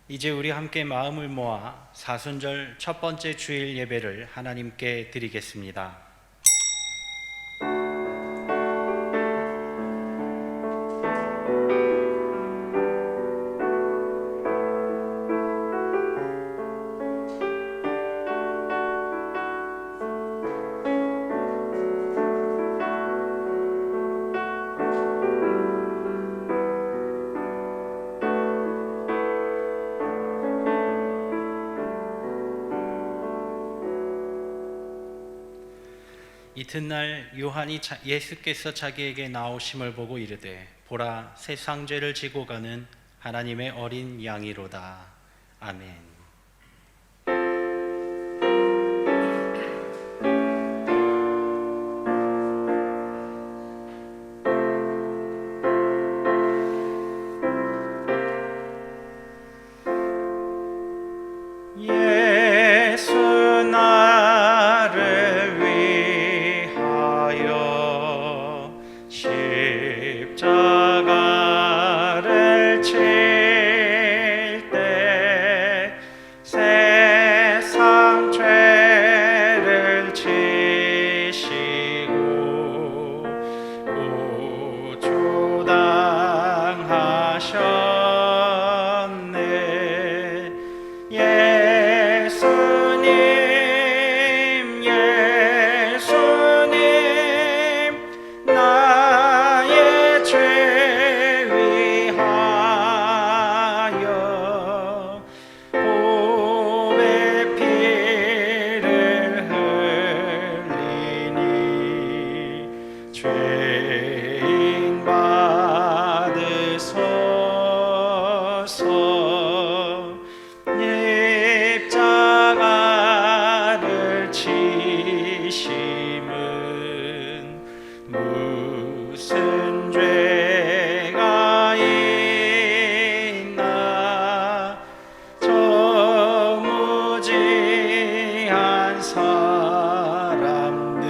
이제 우리 함께 마음을 모아 사순절 첫 번째 주일 예배를 하나님께 드리겠습니다. 이튿날 요한이 예수께서 자기에게 나오심을 보고 이르되 보라 세상 죄를 지고 가는 하나님의 어린 양이로다. 아멘. 예수 나를 위하여 십자가를 칠 때 세상 죄를 지시고 구주당하셨네. 예수님 나의 죄 위하여 보배 피를 흘리니 죄인 받으소서. 십자가를 치심은 무슨 죄가 있나. 저 무지한 사람들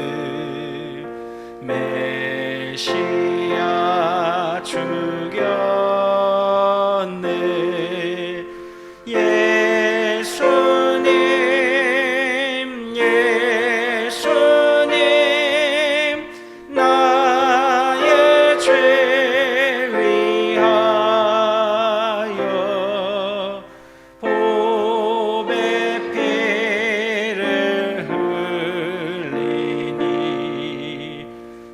메시아 죽였네. 예수님 나의 죄 위하여 보배 피를 흘리니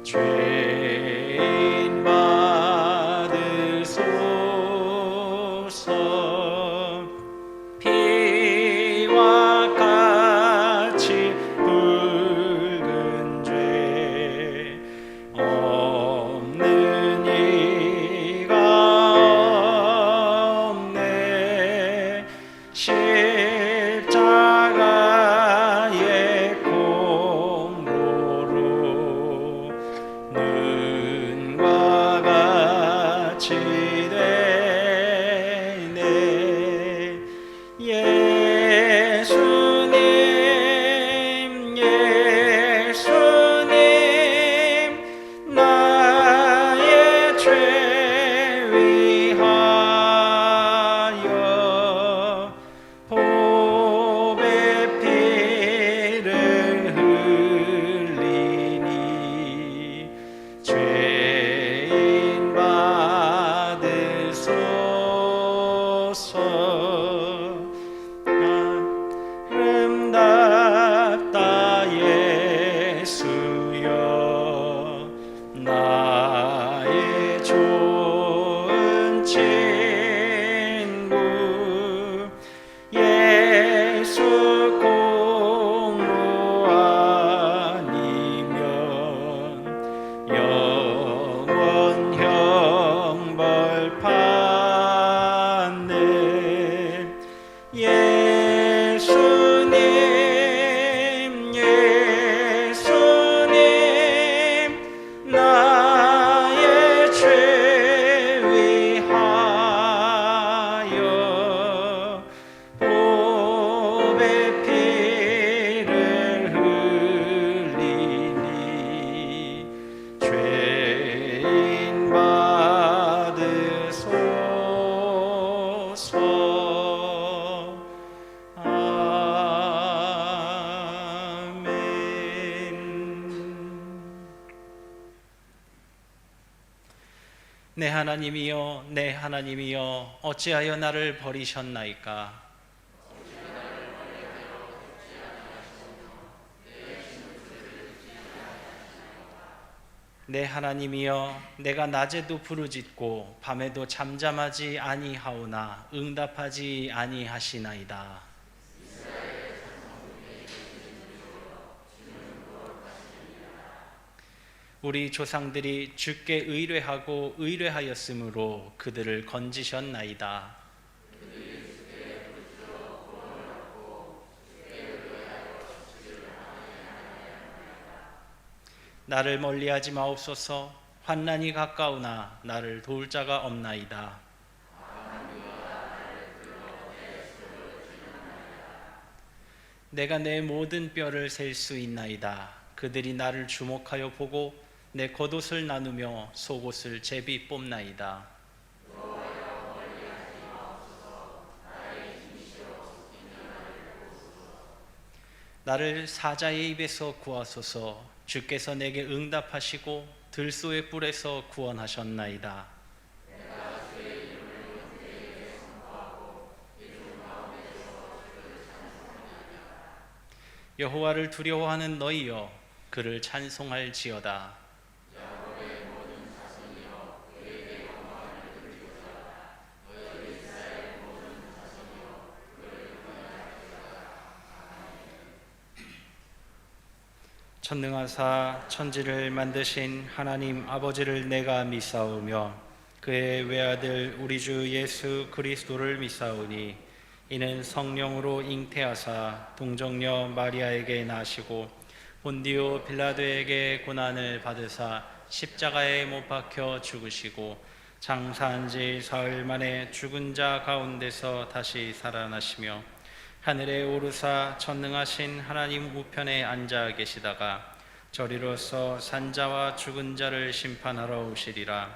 죄인 받으소서. 피와 같이 붉은 죄 없는 이가 없네. 십자가의 공로로 눈과 같이 되네. 예수님 나의 죄 위하여 보배 피를 흘리니 죄인 받으소서. 아름답다 예수여 나의 좋은 친구. 예수 공로 아니면 영원 형벌 받네. 예수님 나의 죄 위하여 보배 피를 흘리니 죄인 받으소서. 내 하나님이여, 내 하나님이여, 어찌하여 나를 버리셨나이까? 내 하나님이여, 내가 낮에도 부르짖고 밤에도 잠잠하지 아니하오나 응답하지 아니하시나이다. 우리 조상들이 주께 의뢰하고 의뢰하였으므로 그들을 건지셨나이다. 나를 멀리하지 마옵소서. 환난이 가까우나 나를 도울 자가 없나이다. 내가 내 모든 뼈를 셀 수 있나이다. 그들이 나를 주목하여 보고 내 겉옷을 나누며 속옷을 제비 뽑나이다. 나를 사자의 입에서 구하소서. 주께서 내게 응답하시고 들소의 뿔에서 구원하셨나이다. 여호와를 두려워하는 너희여, 그를 찬송할지어다. 전능하사 천지를 만드신 하나님 아버지를 내가 믿사오며 그의 외아들 우리 주 예수 그리스도를 믿사오니 이는 성령으로 잉태하사 동정녀 마리아에게 나시고 본디오 빌라도에게 고난을 받으사 십자가에 못 박혀 죽으시고 장사한 지 사흘 만에 죽은 자 가운데서 다시 살아나시며 하늘에 오르사 전능하신 하나님 우편에 앉아 계시다가 저리로서 산자와 죽은 자를 심판하러 오시리라.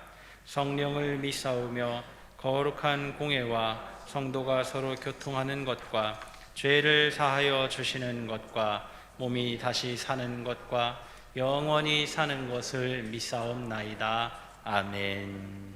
성령을 믿사오며 거룩한 공회와 성도가 서로 교통하는 것과 죄를 사하여 주시는 것과 몸이 다시 사는 것과 영원히 사는 것을 믿사옵나이다. 아멘.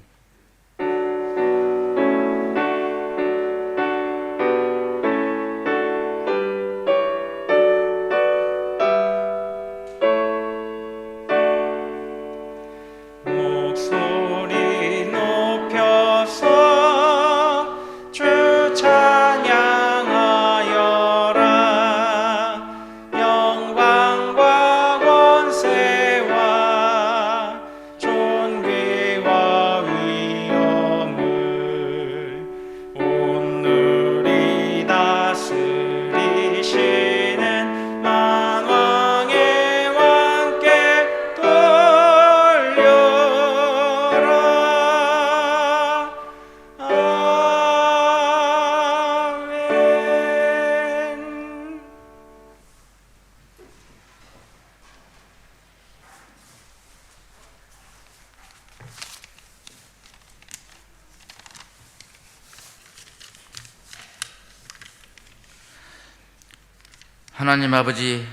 하나님 아버지,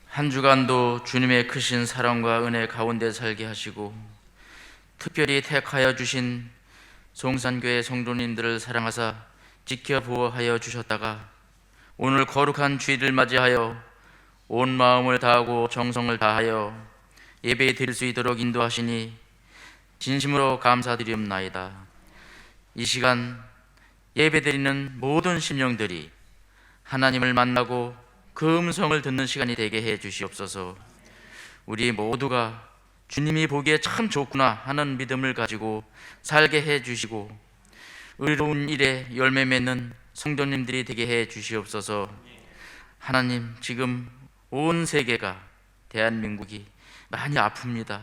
한 주간도 주님의 크신 사랑과 은혜 가운데 살게 하시고 특별히 택하여 주신 송산교회 성도님들을 사랑하사 지켜 보호하여 주셨다가 오늘 거룩한 주일을 맞이하여 온 마음을 다하고 정성을 다하여 예배 드릴 수 있도록 인도하시니 진심으로 감사드리옵나이다. 이 시간 예배 드리는 모든 심령들이 하나님을 만나고 그 음성을 듣는 시간이 되게 해 주시옵소서. 우리 모두가 주님이 보기에 참 좋구나 하는 믿음을 가지고 살게 해 주시고 의로운 일에 열매 맺는 성도님들이 되게 해 주시옵소서. 하나님, 지금 온 세계가, 대한민국이 많이 아픕니다.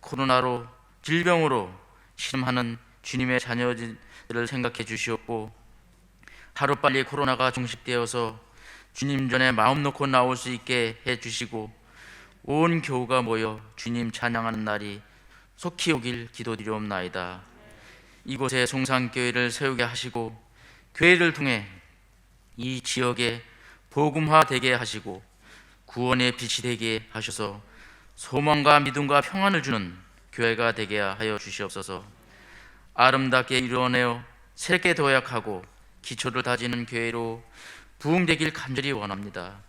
코로나로, 질병으로 신음하는 주님의 자녀들을 생각해 주시옵고 하루빨리 코로나가 종식되어서 주님 전에 마음 놓고 나올 수 있게 해주시고 온 교우가 모여 주님 찬양하는 날이 속히 오길 기도드리옵나이다. 이곳에 송산교회를 세우게 하시고 교회를 통해 이 지역에 복음화되게 하시고 구원의 빛이 되게 하셔서 소망과 믿음과 평안을 주는 교회가 되게 하여 주시옵소서. 아름답게 이루어내어 새롭게 도약하고 기초를 다지는 교회로 부흥되길 간절히 원합니다.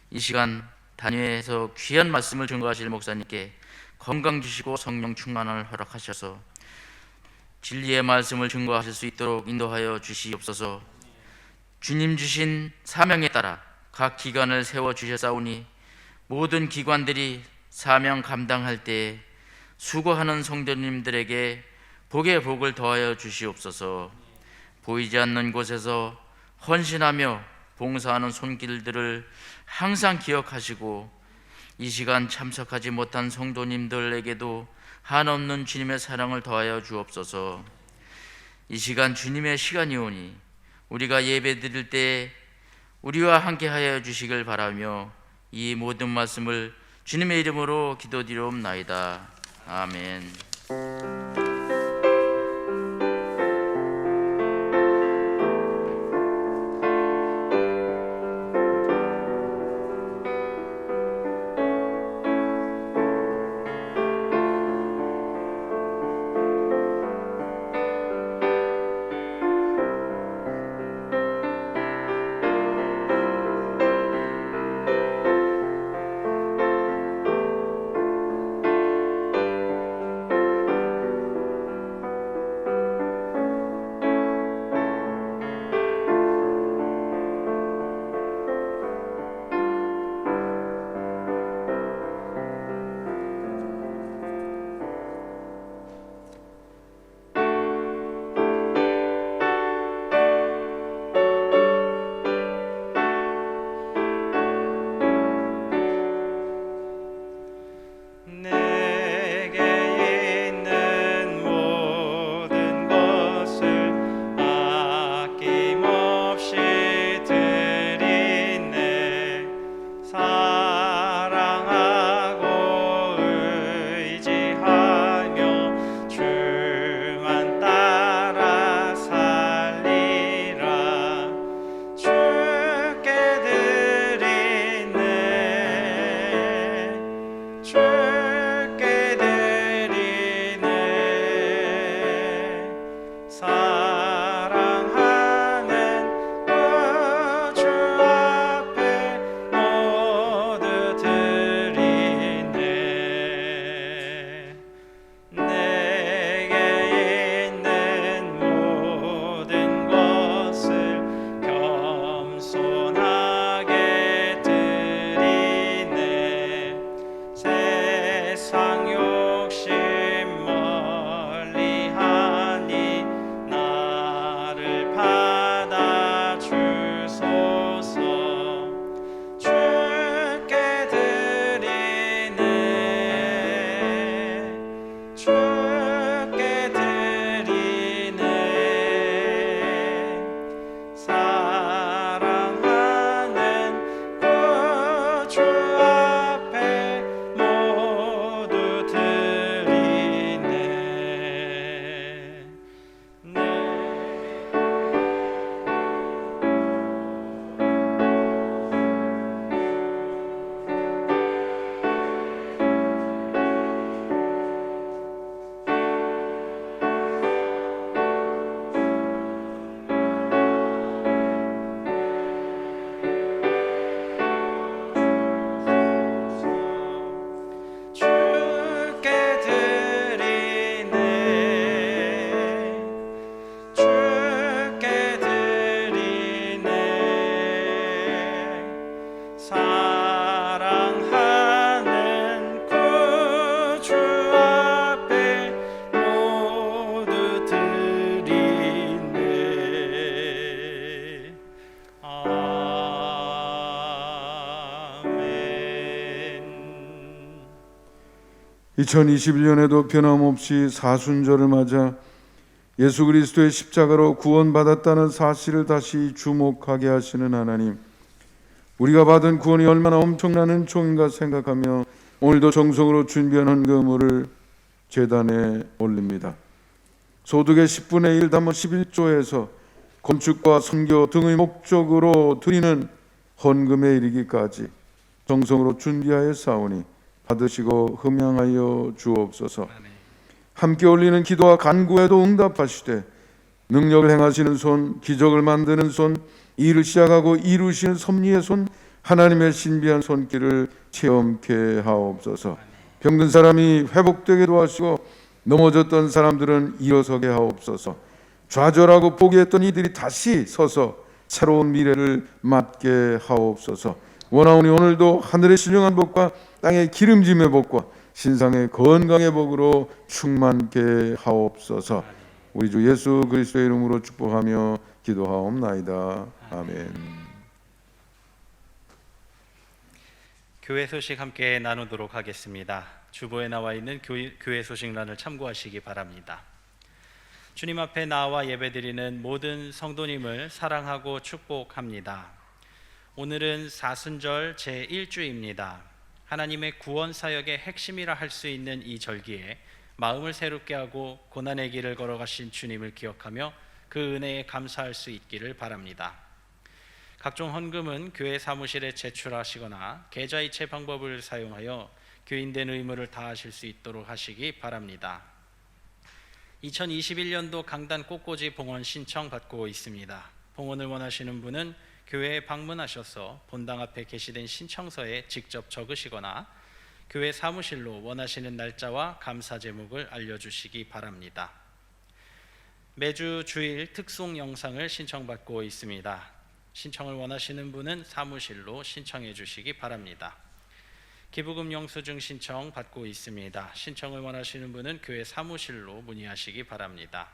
이 시간 단위에서 귀한 말씀을 증거하실 목사님께 건강 주시고 성령 충만을 허락하셔서 진리의 말씀을 증거하실 수 있도록 인도하여 주시옵소서. 주님 주신 사명에 따라 각 기관을 세워 주셨사오니 모든 기관들이 사명 감당할 때 수고하는 성도님들에게 복의 복을 더하여 주시옵소서. 보이지 않는 곳에서 헌신하며 봉사하는 손길들을 항상 기억하시고 이 시간 참석하지 못한 성도님들에게도 한없는 주님의 사랑을 더하여 주옵소서. 이 시간 주님의 시간이오니 우리가 예배 드릴 때 우리와 함께 하여 주시길 바라며 이 모든 말씀을 주님의 이름으로 기도드리옵나이다. 아멘. 아멘. 2021년에도 변함없이 사순절을 맞아 예수 그리스도의 십자가로 구원받았다는 사실을 다시 주목하게 하시는 하나님, 우리가 받은 구원이 얼마나 엄청난 은총인가 생각하며 오늘도 정성으로 준비한 헌금을 제단에 올립니다. 소득의 10분의 1 담은 11조에서 건축과 선교 등의 목적으로 드리는 헌금에 이르기까지 정성으로 준비하여 싸우니 받으시고 흠양하여 주옵소서. 함께 올리는 기도와 간구에도 응답하시되 능력을 행하시는 손, 기적을 만드는 손, 일을 시작하고 이루시는 섭리의 손, 하나님의 신비한 손길을 체험케 하옵소서. 병든 사람이 회복되게 도와주시고 넘어졌던 사람들은 일어서게 하옵소서. 좌절하고 포기했던 이들이 다시 서서 새로운 미래를 맞게 하옵소서. 원하오니 오늘도 하늘의 신령한 복과 땅의 기름짐의 복과 신상의 건강의 복으로 충만케 하옵소서. 우리 주 예수 그리스도의 이름으로 축복하며 기도하옵나이다. 아멘. 교회 소식 함께 나누도록 하겠습니다. 주보에 나와 있는 교회 소식란을 참고하시기 바랍니다. 주님 앞에 나와 예배드리는 모든 성도님을 사랑하고 축복합니다. 오늘은 사순절 제1주입니다. 하나님의 구원 사역의 핵심이라 할 수 있는 이 절기에 마음을 새롭게 하고 고난의 길을 걸어가신 주님을 기억하며 그 은혜에 감사할 수 있기를 바랍니다. 각종 헌금은 교회 사무실에 제출하시거나 계좌이체 방법을 사용하여 교인된 의무를 다하실 수 있도록 하시기 바랍니다. 2021년도 강단 꽃꽂이 봉헌 신청 받고 있습니다. 봉헌을 원하시는 분은 교회에 방문하셔서 본당 앞에 게시된 신청서에 직접 적으시거나 교회 사무실로 원하시는 날짜와 감사 제목을 알려주시기 바랍니다. 매주 주일 특송 영상을 신청받고 있습니다. 신청을 원하시는 분은 사무실로 신청해 주시기 바랍니다. 기부금 영수증 신청 받고 있습니다. 신청을 원하시는 분은 교회 사무실로 문의하시기 바랍니다.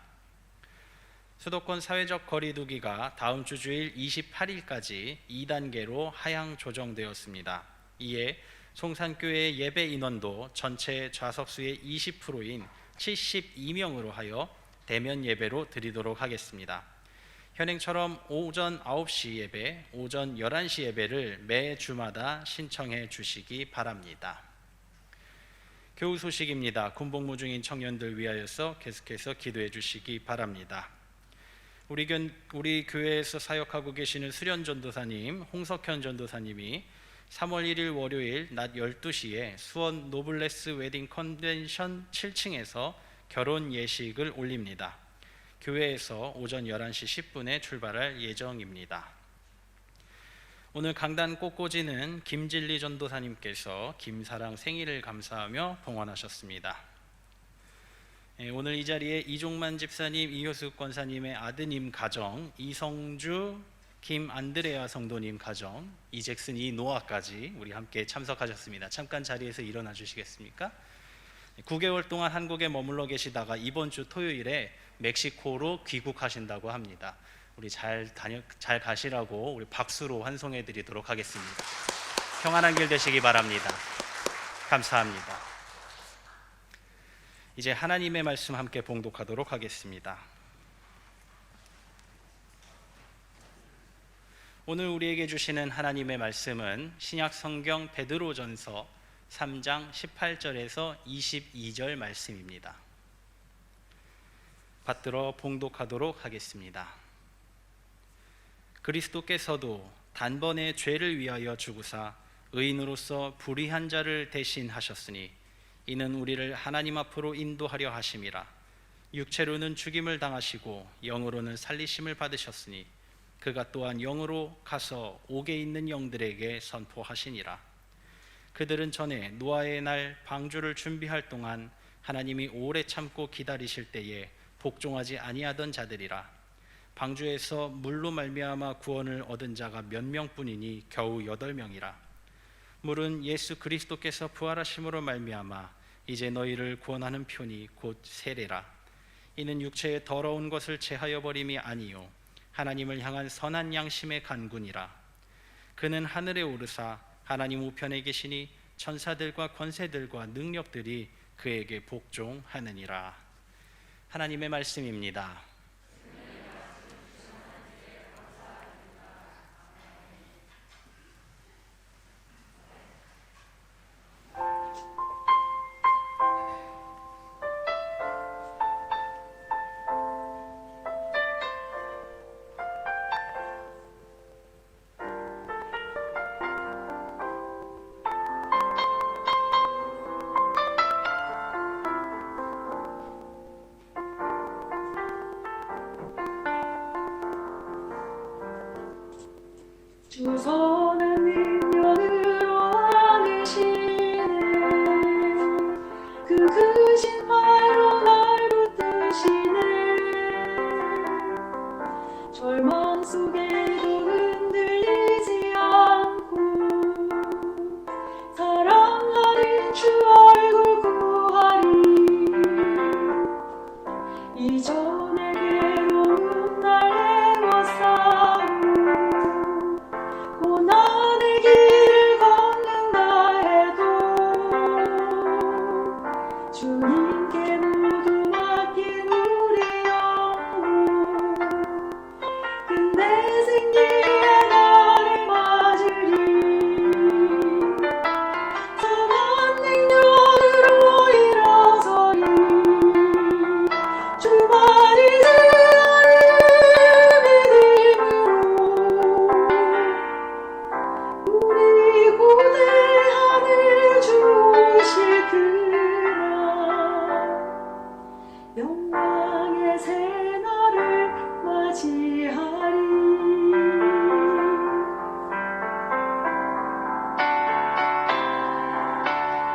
수도권 사회적 거리 두기가 다음 주 주일 28일까지 2단계로 하향 조정되었습니다. 이에 송산교회 예배 인원도 전체 좌석수의 20%인 72명으로 하여 대면 예배로 드리도록 하겠습니다. 현행처럼 오전 9시 예배, 오전 11시 예배를 매 주마다 신청해 주시기 바랍니다. 교우 소식입니다. 군복무 중인 청년들 위하여서 계속해서 기도해 주시기 바랍니다. 우리 교회에서 사역하고 계시는 수련 전도사님, 홍석현 전도사님이 3월 1일 월요일 낮 12시에 수원 노블레스 웨딩 컨벤션 7층에서 결혼 예식을 올립니다. 교회에서 오전 11시 10분에 출발할 예정입니다. 오늘 강단 꽃꽂이는 김진리 전도사님께서 김사랑 생일을 감사하며 봉헌하셨습니다. 오늘 이 자리에 이종만 집사님, 이효숙 권사님의 아드님 가정, 이성주, 김안드레아 성도님 가정, 이잭슨, 이노아까지 우리 함께 참석하셨습니다. 잠깐 자리에서 일어나 주시겠습니까? 9개월 동안 한국에 머물러 계시다가 이번 주 토요일에 멕시코로 귀국하신다고 합니다. 우리 잘 가시라고 우리 박수로 환송해 드리도록 하겠습니다. 평안한 길 되시기 바랍니다. 감사합니다. 이제 하나님의 말씀 함께 봉독하도록 하겠습니다. 오늘 우리에게 주시는 하나님의 말씀은 신약 성경 베드로전서 3장 18절에서 22절 말씀입니다. 받들어 봉독하도록 하겠습니다. 그리스도께서도 단번에 죄를 위하여 죽으사 의인으로서 불의한 자를 대신하셨으니 이는 우리를 하나님 앞으로 인도하려 하심이라. 육체로는 죽임을 당하시고 영으로는 살리심을 받으셨으니 그가 또한 영으로 가서 옥에 있는 영들에게 선포하시니라. 그들은 전에 노아의 날 방주를 준비할 동안 하나님이 오래 참고 기다리실 때에 복종하지 아니하던 자들이라. 방주에서 물로 말미암아 구원을 얻은 자가 몇 명뿐이니 겨우 8명이라. 물은 예수 그리스도께서 부활하심으로 말미암아 이제 너희를 구원하는 표니 곧 세례라. 이는 육체의 더러운 것을 제하여 버림이 아니요 하나님을 향한 선한 양심의 간군이라. 그는 하늘에 오르사 하나님 우편에 계시니 천사들과 권세들과 능력들이 그에게 복종하느니라. 하나님의 말씀입니다. 주 손은 능력으로 안으시네. 그 크신 팔로 날 붙드시네. 절망 속에도 흔들리지 않고 사랑하는 주 얼굴 구하리. 이전의 괴로움 날 애워싸고 고난의 길을 걷는다 해도 주님께 모두 맡긴 우리 영혼 끝내 생기의 날을 맞으리. 선한 능력으로 일어서리. 주만이 지나리 믿음으로 우리 고대하늘 주오실 그날 영광의 새날을 맞이하리.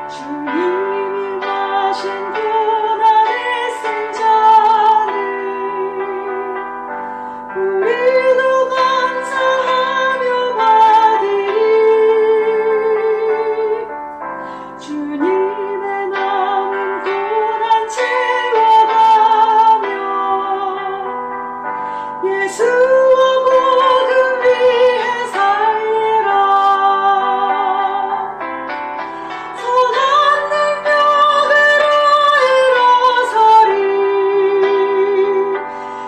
주님이 마신 고난의 승자를 우리도 감사하며 받으리. 주님의 남은 고난 채워가며 예수와 복음 위해 살리라. 선한 능력으로 일어서리.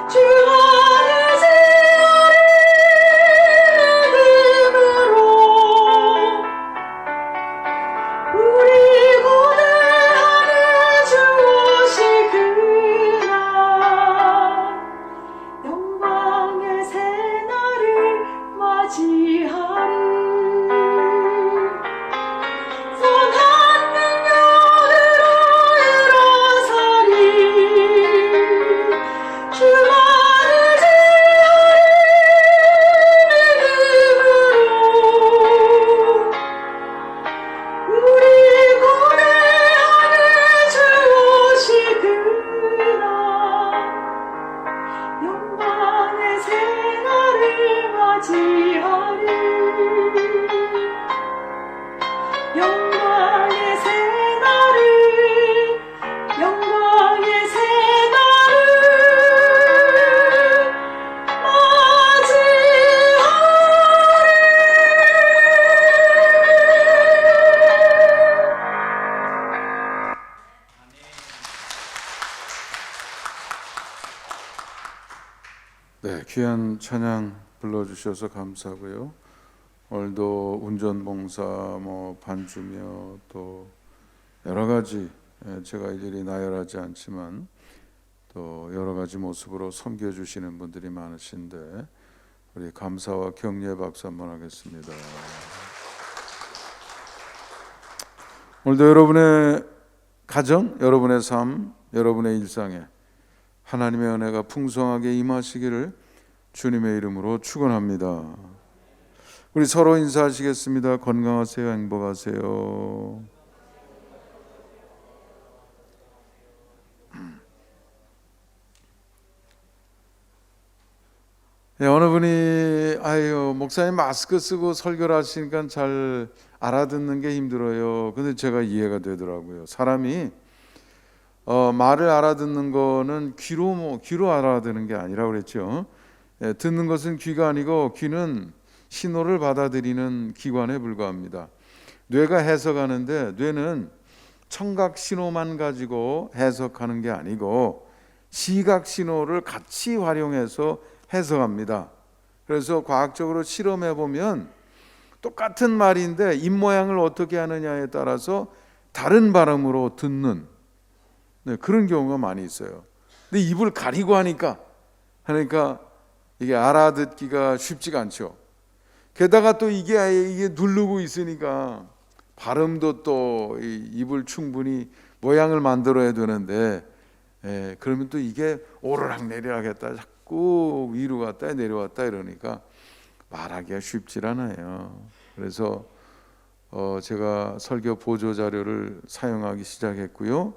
주 안에 지어리 믿음으로 우리 고대하늘 주 오실 그날 영광의 새날을 맞이하리. 선한 능력으로 일어서리. 주만을 지어리 믿음으로 우리 고대하늘 주 오실 그날 영광의 새날을 맞이하리. 영광의 새날을 영광의 새날을 네, 귀한 찬양 불러주셔서 감사하고요. 오늘도 운전봉사, 반주며 또 여러 가지 제가 일일이 나열하지 않지만 또 여러 가지 모습으로 섬겨주시는 분들이 많으신데 우리 감사와 격려의 박수 한번 하겠습니다. 오늘도 여러분의 가정, 여러분의 삶, 여러분의 일상에 하나님의 은혜가 풍성하게 임하시기를 주님의 이름으로 축원합니다. 우리 서로 인사하시겠습니다. 건강하세요. 행복하세요. 네, 어느 분이 목사님 마스크 쓰고 설교를 하시니까 잘 알아듣는 게 힘들어요. 근데 제가 이해가 되더라고요. 사람이 말을 알아듣는 거는 귀로 알아듣는 게 아니라 그랬죠. 듣는 것은 귀가 아니고 귀는 신호를 받아들이는 기관에 불과합니다. 뇌가 해석하는데 뇌는 청각 신호만 가지고 해석하는 게 아니고 시각 신호를 같이 활용해서 해석합니다. 그래서 과학적으로 실험해 보면 똑같은 말인데 입 모양을 어떻게 하느냐에 따라서 다른 발음으로 듣는 그런 경우가 많이 있어요. 근데 입을 가리고 하니까 이게 알아듣기가 쉽지가 않죠. 게다가 또 이게 누르고 있으니까 발음도 또 입을 충분히 모양을 만들어야 되는데 그러면 또 이게 오르락내리락 했다 자꾸 위로 갔다 내려왔다 이러니까 말하기가 쉽질 않아요. 그래서 제가 설교 보조 자료를 사용하기 시작했고요.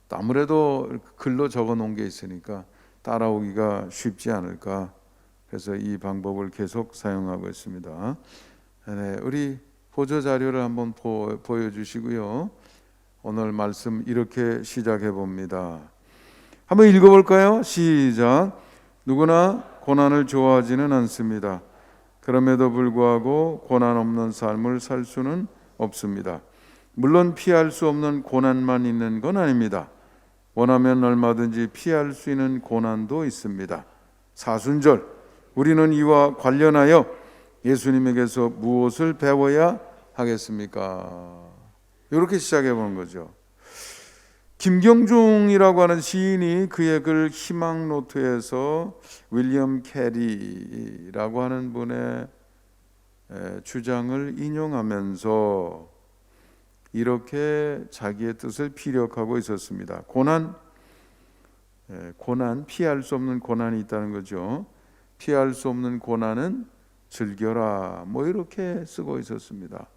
아무래도 글로 적어 놓은 게 있으니까 따라오기가 쉽지 않을까. 그래서 이 방법을 계속 사용하고 있습니다. 네, 우리 보조 자료를 한번 보여주시고요. 오늘 말씀 이렇게 시작해 봅니다. 한번 읽어볼까요? 시작. 누구나 고난을 좋아하지는 않습니다. 그럼에도 불구하고 고난 없는 삶을 살 수는 없습니다. 물론 피할 수 없는 고난만 있는 건 아닙니다. 원하면 얼마든지 피할 수 있는 고난도 있습니다. 사순절, 우리는 이와 관련하여 예수님에게서 무엇을 배워야 하겠습니까? 이렇게 시작해 보는 거죠. 김경중이라고 하는 시인이 그의 글 희망노트에서 윌리엄 캐리라고 하는 분의 주장을 인용하면서 이렇게 자기의 뜻을 피력하고 있었습니다. 고난, 피할 수 없는 고난이 있다는 거죠. 피할 수 없는 고난은 즐겨라, 뭐 이렇게 쓰고 있었습니다.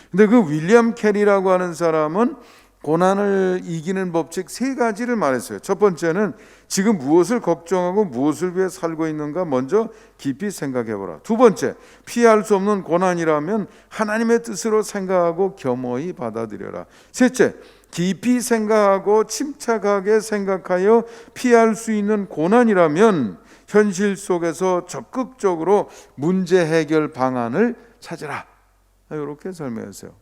근데 그 윌리엄 캐리라고 하는 사람은 고난을 이기는 법칙 3가지를 말했어요. 첫 번째는 지금 무엇을 걱정하고 무엇을 위해 살고 있는가 먼저 깊이 생각해 보라. 두 번째, 피할 수 없는 고난이라면 하나님의 뜻으로 생각하고 겸허히 받아들여라. 셋째, 깊이 생각하고 침착하게 생각하여 피할 수 있는 고난이라면 현실 속에서 적극적으로 문제 해결 방안을 찾으라. 이렇게 설명했어요.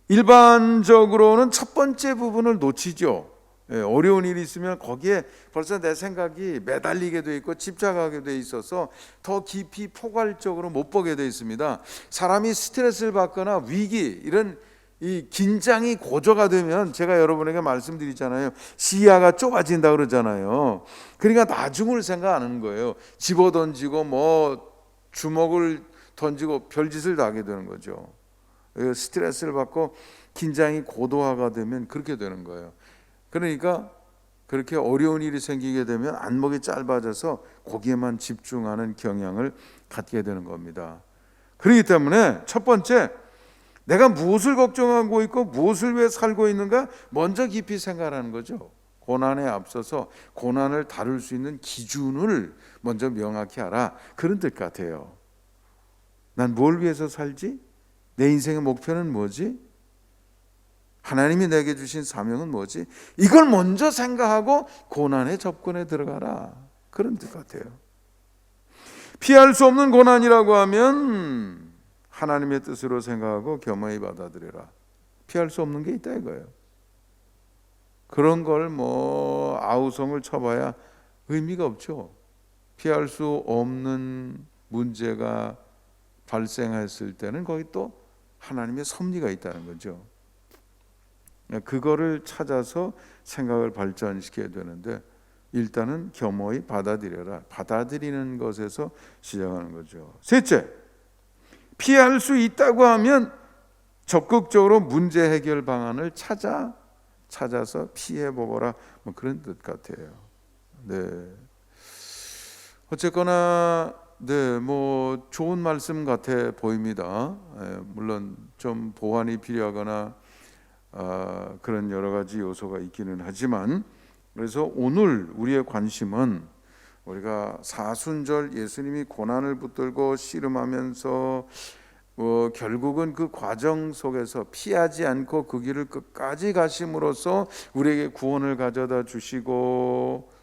일반적으로는 첫 번째 부분을 놓치죠. 어려운 일이 있으면 거기에 벌써 내 생각이 매달리게 돼 있고 집착하게 돼 있어서 더 깊이 포괄적으로 못 보게 돼 있습니다. 사람이 스트레스를 받거나 위기, 이런 이 긴장이 고조가 되면 제가 여러분에게 말씀드리잖아요. 시야가 좁아진다 그러잖아요. 그러니까 나중을 생각 안 하는 거예요. 집어던지고 뭐 주먹을 던지고 별짓을 다 하게 되는 거죠. 스트레스를 받고 긴장이 고도화가 되면 그렇게 되는 거예요. 그러니까 그렇게 어려운 일이 생기게 되면 안목이 짧아져서 거기에만 집중하는 경향을 갖게 되는 겁니다. 그렇기 때문에 첫 번째, 내가 무엇을 걱정하고 있고 무엇을 위해 살고 있는가 먼저 깊이 생각하는 거죠. 고난에 앞서서 고난을 다룰 수 있는 기준을 먼저 명확히 하라, 그런 뜻 같아요. 난 뭘 위해서 살지? 내 인생의 목표는 뭐지? 하나님이 내게 주신 사명은 뭐지? 이걸 먼저 생각하고 고난에 접근해 들어가라, 그런 뜻 같아요. 피할 수 없는 고난이라고 하면 하나님의 뜻으로 생각하고 겸허히 받아들여라. 피할 수 없는 게 있다 이거예요. 그런 걸 뭐 아우성을 쳐봐야 의미가 없죠. 피할 수 없는 문제가 발생했을 때는 거기 또 하나님의 섭리가 있다는 거죠. 그거를 찾아서 생각을 발전시켜야 되는데 일단은 겸허히 받아들여라. 받아들이는 것에서 시작하는 거죠. 셋째, 피할 수 있다고 하면 적극적으로 문제 해결 방안을 찾아서 피해 보거라, 뭐 그런 뜻 같아요. 네. 어쨌거나 뭐 좋은 말씀 같아 보입니다. 물론 좀 보완이 필요하거나 그런 여러 가지 요소가 있기는 하지만, 그래서 오늘 우리의 관심은 우리가 사순절 예수님이 고난을 붙들고 씨름하면서 결국은 그 과정 속에서 피하지 않고 그 길을 끝까지 가심으로써 우리에게 구원을 가져다 주시고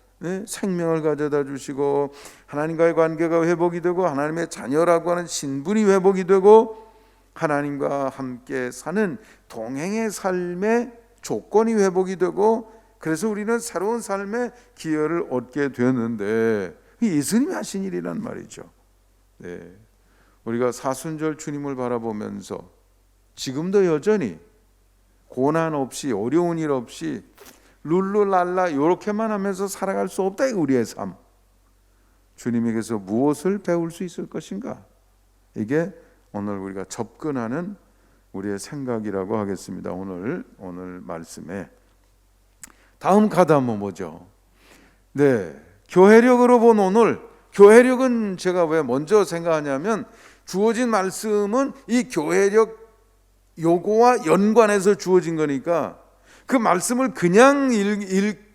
생명을 가져다 주시고 하나님과의 관계가 회복이 되고 하나님의 자녀라고 하는 신분이 회복이 되고 하나님과 함께 사는 동행의 삶의 조건이 회복이 되고, 그래서 우리는 새로운 삶의 기회를 얻게 되는데 예수님이 하신 일이란 말이죠. 네. 우리가 사순절 주님을 바라보면서 지금도 여전히 고난 없이 어려운 일 없이 룰루랄라 이렇게만 하면서 살아갈 수 없다, 이거 우리의 삶. 주님에게서 무엇을 배울 수 있을 것인가? 이게 오늘 우리가 접근하는 우리의 생각이라고 하겠습니다. 오늘 말씀에 다음 카드 한번 보죠. 네, 교회력으로 본 오늘 교회력은 제가 왜 먼저 생각하냐면 주어진 말씀은 이 교회력 요거와 연관해서 주어진 거니까 그 말씀을 그냥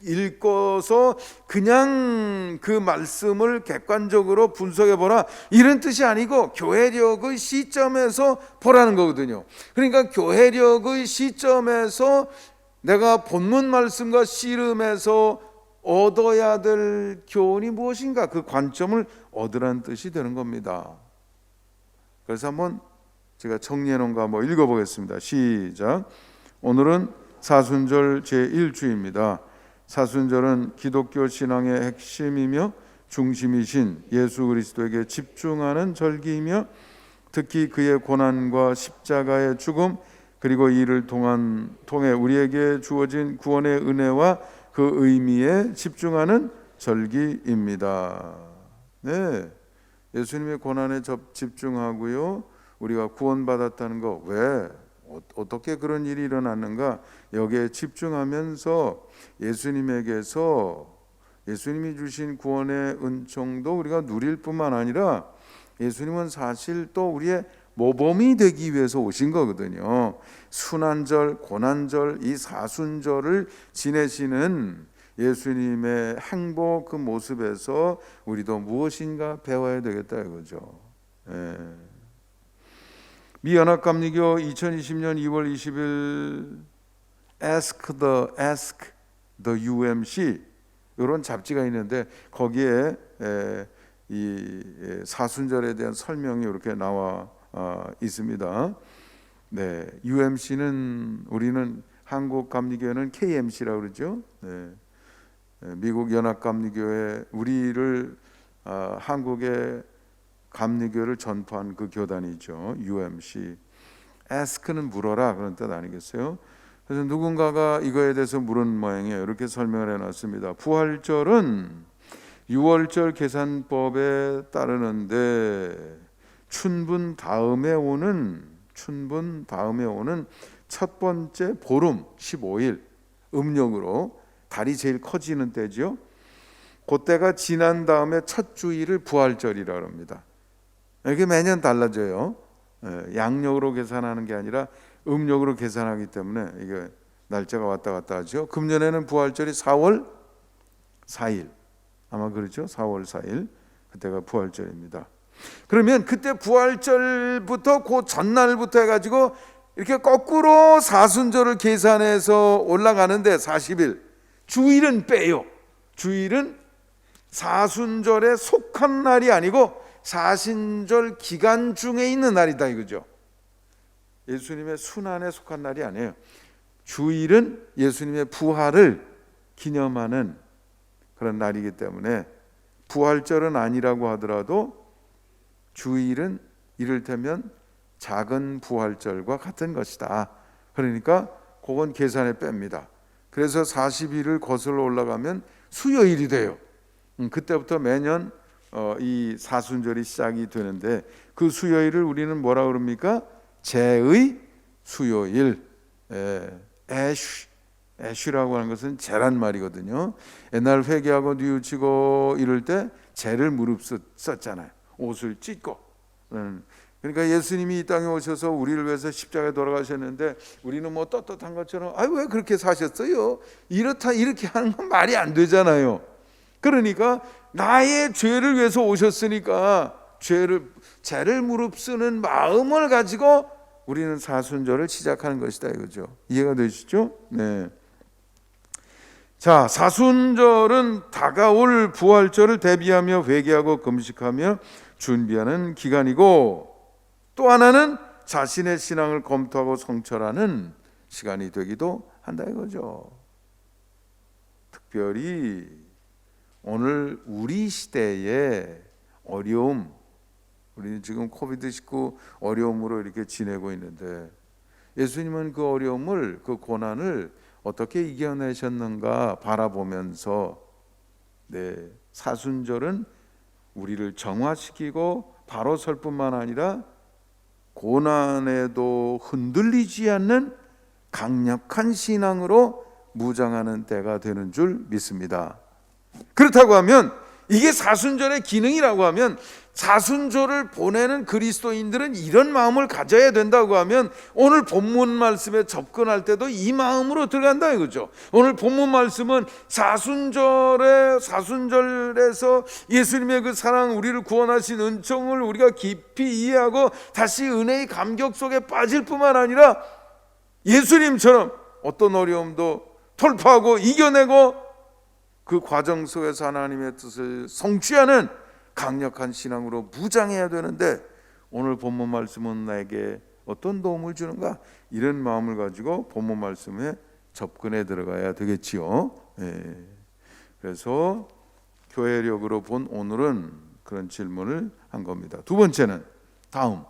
읽어서 그냥 그 말씀을 객관적으로 분석해 보라 이런 뜻이 아니고 교회력의 시점에서 보라는 거거든요. 그러니까 교회력의 시점에서 내가 본문 말씀과 씨름해서 얻어야 될 교훈이 무엇인가 그 관점을 얻으라는 뜻이 되는 겁니다. 그래서 한번 제가 정리해 놓은 거 한번 읽어보겠습니다. 시작. 오늘은 사순절 제1주입니다. 사순절은 기독교 신앙의 핵심이며 중심이신 예수 그리스도에게 집중하는 절기이며 특히 그의 고난과 십자가의 죽음 그리고 이를 통해 우리에게 주어진 구원의 은혜와 그 의미에 집중하는 절기입니다. 네, 예수님의 고난에 집중하고요. 우리가 구원받았다는 거 왜? 어떻게 그런 일이 일어났는가? 여기에 집중하면서 예수님에게서 예수님이 주신 구원의 은총도 우리가 누릴 뿐만 아니라 예수님은 사실 또 우리의 모범이 되기 위해서 오신 거거든요. 순환절, 고난절, 이 사순절을 지내시는 예수님의 행복 그 모습에서 우리도 무엇인가 배워야 되겠다 이거죠. 미 연합감리교 2020년 2월 20일 Ask the UMC 이런 잡지가 있는데 거기에 이 사순절에 대한 설명이 이렇게 나와 있습니다. 네, UMC는 우리는 한국 감리교회는 KMC라고 그러죠. 네, 미국 연합감리교회 우리를 한국의 감리교를 전파한 그 교단이죠. UMC. ask는 물어라 그런 뜻 아니겠어요? 그래서 누군가가 이거에 대해서 물은 모양이에요. 이렇게 설명을 해놨습니다. 부활절은 6월절 계산법에 따르는데 춘분 다음에 오는 첫 번째 보름 15일 음력으로 달이 제일 커지는 때죠. 그때가 지난 다음에 첫 주일을 부활절이라고 합니다. 이게 매년 달라져요. 양력으로 계산하는 게 아니라 음력으로 계산하기 때문에 이게 날짜가 왔다 갔다 하죠. 금년에는 부활절이 4월 4일 아마 그렇죠. 4월 4일 그때가 부활절입니다. 그러면 그때 부활절부터 그 전날부터 해가지고 이렇게 거꾸로 사순절을 계산해서 올라가는데 40일 주일은 빼요. 주일은 사순절에 속한 날이 아니고 사순절 기간 중에 있는 날이다 이거죠. 예수님의 순환에 속한 날이 아니에요. 주일은 예수님의 부활을 기념하는 그런 날이기 때문에 부활절은 아니라고 하더라도 주일은 이를테면 작은 부활절과 같은 것이다. 그러니까 그건 계산에 뺍니다. 그래서 40일을 거슬러 올라가면 수요일이 돼요. 그때부터 매년 이 사순절이 시작이 되는데 그 수요일을 우리는 뭐라 그럽니까? 제의 수요일. 애쉬라고 하는 것은 제란 말이거든요. 옛날 회개하고 뉘우치고 이럴 때 제를 무릎 썼잖아요. 옷을 찢고. 그러니까 예수님이 이 땅에 오셔서 우리를 위해서 십자가에 돌아가셨는데 우리는 뭐 떳떳한 것처럼 왜 그렇게 사셨어요? 이렇게 하는 건 말이 안 되잖아요. 그러니까 나의 죄를 위해서 오셨으니까 죄를 무릅쓰는 마음을 가지고 우리는 사순절을 시작하는 것이다 이거죠. 이해가 되시죠? 네. 자, 사순절은 다가올 부활절을 대비하며 회개하고 금식하며 준비하는 기간이고 또 하나는 자신의 신앙을 검토하고 성찰하는 시간이 되기도 한다 이거죠. 특별히 오늘 우리 시대의 어려움, 우리는 지금 코비드-19 어려움으로 이렇게 지내고 있는데 예수님은 그 어려움을, 그 고난을 어떻게 이겨내셨는가 바라보면서 사순절은 우리를 정화시키고 바로 설 뿐만 아니라 고난에도 흔들리지 않는 강력한 신앙으로 무장하는 때가 되는 줄 믿습니다. 그렇다고 하면 이게 사순절의 기능이라고 하면, 사순절을 보내는 그리스도인들은 이런 마음을 가져야 된다고 하면 오늘 본문 말씀에 접근할 때도 이 마음으로 들어간다 이거죠. 오늘 본문 말씀은 사순절에서 예수님의 그 사랑, 우리를 구원하신 은총을 우리가 깊이 이해하고 다시 은혜의 감격 속에 빠질 뿐만 아니라 예수님처럼 어떤 어려움도 돌파하고 이겨내고 그 과정 속에서 하나님의 뜻을 성취하는 강력한 신앙으로 무장해야 되는데, 오늘 본문 말씀은 나에게 어떤 도움을 주는가, 이런 마음을 가지고 본문 말씀에 접근해 들어가야 되겠지요. 그래서 교회력으로 본 오늘은 그런 질문을 한 겁니다. 두 번째는 다음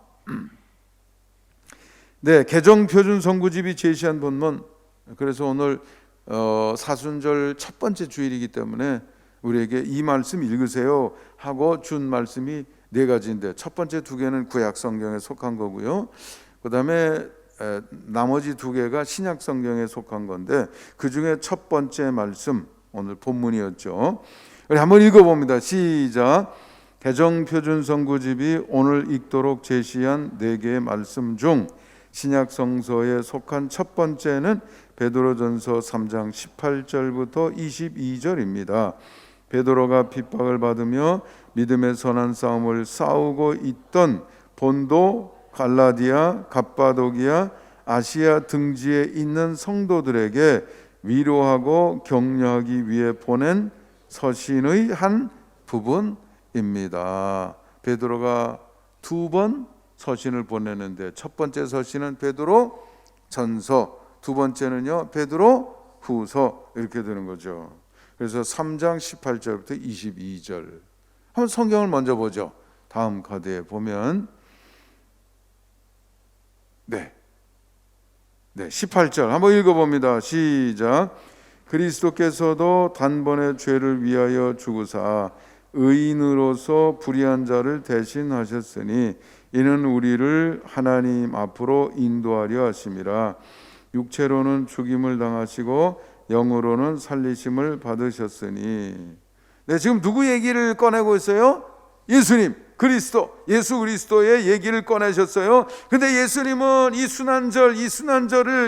개정표준 선구집이 제시한 본문. 그래서 오늘 사순절 첫 번째 주일이기 때문에 우리에게 이 말씀 읽으세요 하고 준 말씀이 네 가지인데, 첫 번째 두 개는 구약 성경에 속한 거고요. 그 다음에 나머지 두 개가 신약 성경에 속한 건데, 그 중에 첫 번째 말씀 오늘 본문이었죠. 우리 한번 읽어봅니다. 시작. 개정표준 선구집이 오늘 읽도록 제시한 네 개의 말씀 중 신약 성서에 속한 첫 번째는 베드로전서 3장 18절부터 22절입니다. 베드로가 핍박을 받으며 믿음의 선한 싸움을 싸우고 있던 본도, 갈라디아, 갑바도기아, 아시아 등지에 있는 성도들에게 위로하고 격려하기 위해 보낸 서신의 한 부분입니다. 베드로가 두 번 서신을 보내는데, 첫 번째 서신은 베드로 전서, 두 번째는요 베드로 후서, 이렇게 되는 거죠. 그래서 3장 18절부터 22절. 한번 성경을 먼저 보죠. 다음 카드에 보면 18절 한번 읽어봅니다. 시작. 그리스도께서도 단번에 죄를 위하여 죽으사 의인으로서 불의한 자를 대신하셨으니 이는 우리를 하나님 앞으로 인도하려 하심이라. 육체로는 죽임을 당하시고 영으로는 살리심을 받으셨으니. 지금 누구 얘기를 꺼내고 있어요? 예수님, 그리스도, 예수 그리스도의 얘기를 꺼내셨어요. 근데 예수님은 이 순환절을,